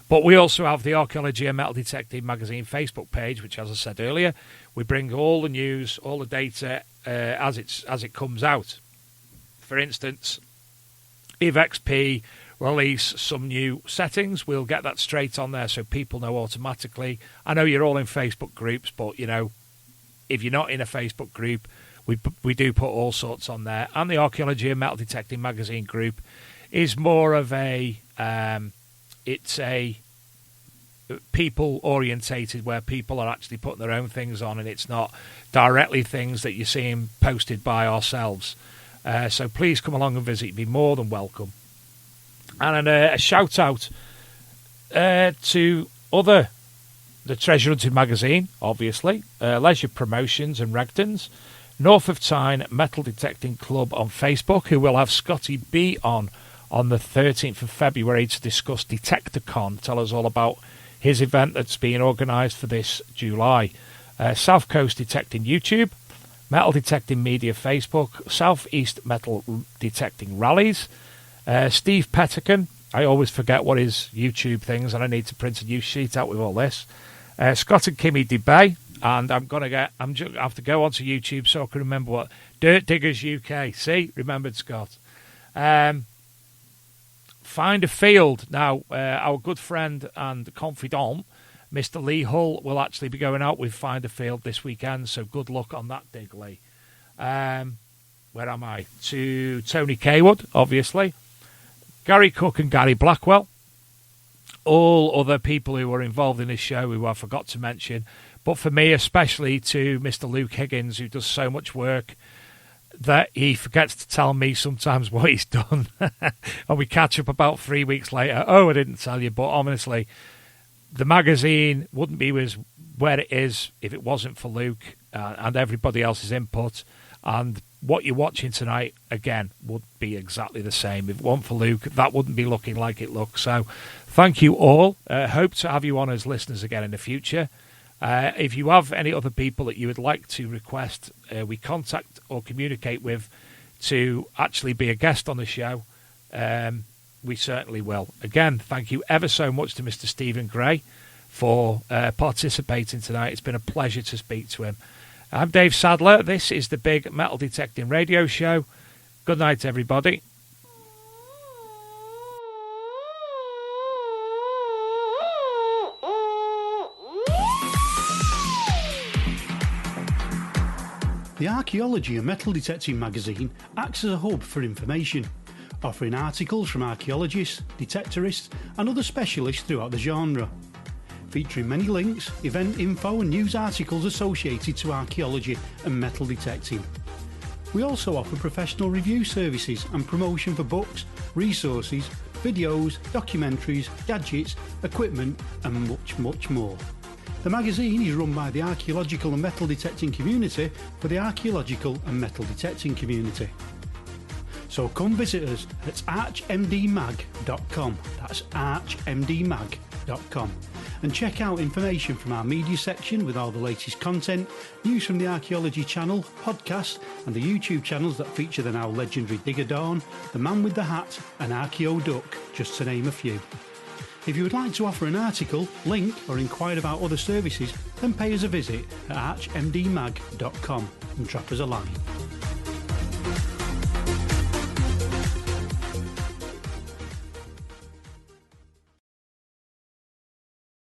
But we also have the Archaeology and Metal Detecting magazine Facebook page, which, as I said earlier, we bring all the news, all the data as it comes out. For instance, if XP release some new settings, we'll get that straight on there so people know automatically. I know you're all in Facebook groups, but if you're not in a Facebook group, we do put all sorts on there. And the Archaeology and Metal Detecting magazine group is more of a it's a people orientated, where people are actually putting their own things on, and it's not directly things that you're seeing posted by ourselves. So please come along and visit. You'd be more than welcome. And a shout out to the Treasure Hunting magazine, obviously, Leisure Promotions and Regtons, North of Tyne Metal Detecting Club on Facebook, who will have Scotty B on the 13th of February to discuss Detector-Con, tell us all about his event that's being organised for this July. South Coast Detecting YouTube, Metal Detecting Media Facebook, South East Metal Detecting Rallies, Steve Pettican, I always forget what his YouTube things, and I need to print a new sheet out with all this. Scott and Kimmy DeBay, and I have to go onto YouTube so I can remember what Dirt Diggers UK. See, remembered Scott. Find a Field. Now, our good friend and confidant, Mr. Lee Hull, will actually be going out with Find a Field this weekend, so good luck on that, dig Lee. Where am I? To Tony Kaywood, obviously. Gary Cook and Gary Blackwell. All other people who were involved in this show who I forgot to mention. But for me, especially to Mr. Luke Higgins, who does so much work that he forgets to tell me sometimes what he's done. And we catch up about 3 weeks later. Oh, I didn't tell you. But honestly, the magazine wouldn't be where it is if it wasn't for Luke and everybody else's input. And what you're watching tonight, again, would be exactly the same. If it weren't for Luke, that wouldn't be looking like it looks. So thank you all. Hope to have you on as listeners again in the future. If you have any other people that you would like to request we contact or communicate with to actually be a guest on the show, we certainly will. Again, thank you ever so much to Mr. Stephen Gray for participating tonight. It's been a pleasure to speak to him. I'm Dave Sadler. This is the Big Metal Detecting Radio Show. Good night, everybody. The Archaeology and Metal Detecting magazine acts as a hub for information, offering articles from archaeologists, detectorists and other specialists throughout the genre, featuring many links, event info and news articles associated to archaeology and metal detecting. We also offer professional review services and promotion for books, resources, videos, documentaries, gadgets, equipment and much, much more. The magazine is run by the archaeological and metal detecting community for the archaeological and metal detecting community. So come visit us at archmdmag.com, that's archmdmag.com, and check out information from our media section with all the latest content, news from the Archaeology channel, podcast and the YouTube channels that feature the now legendary Digger Dawn, the Man with the Hat and Archeo Duck, just to name a few. If you would like to offer an article, link or inquire about other services, then pay us a visit at archmdmag.com and drop us a line.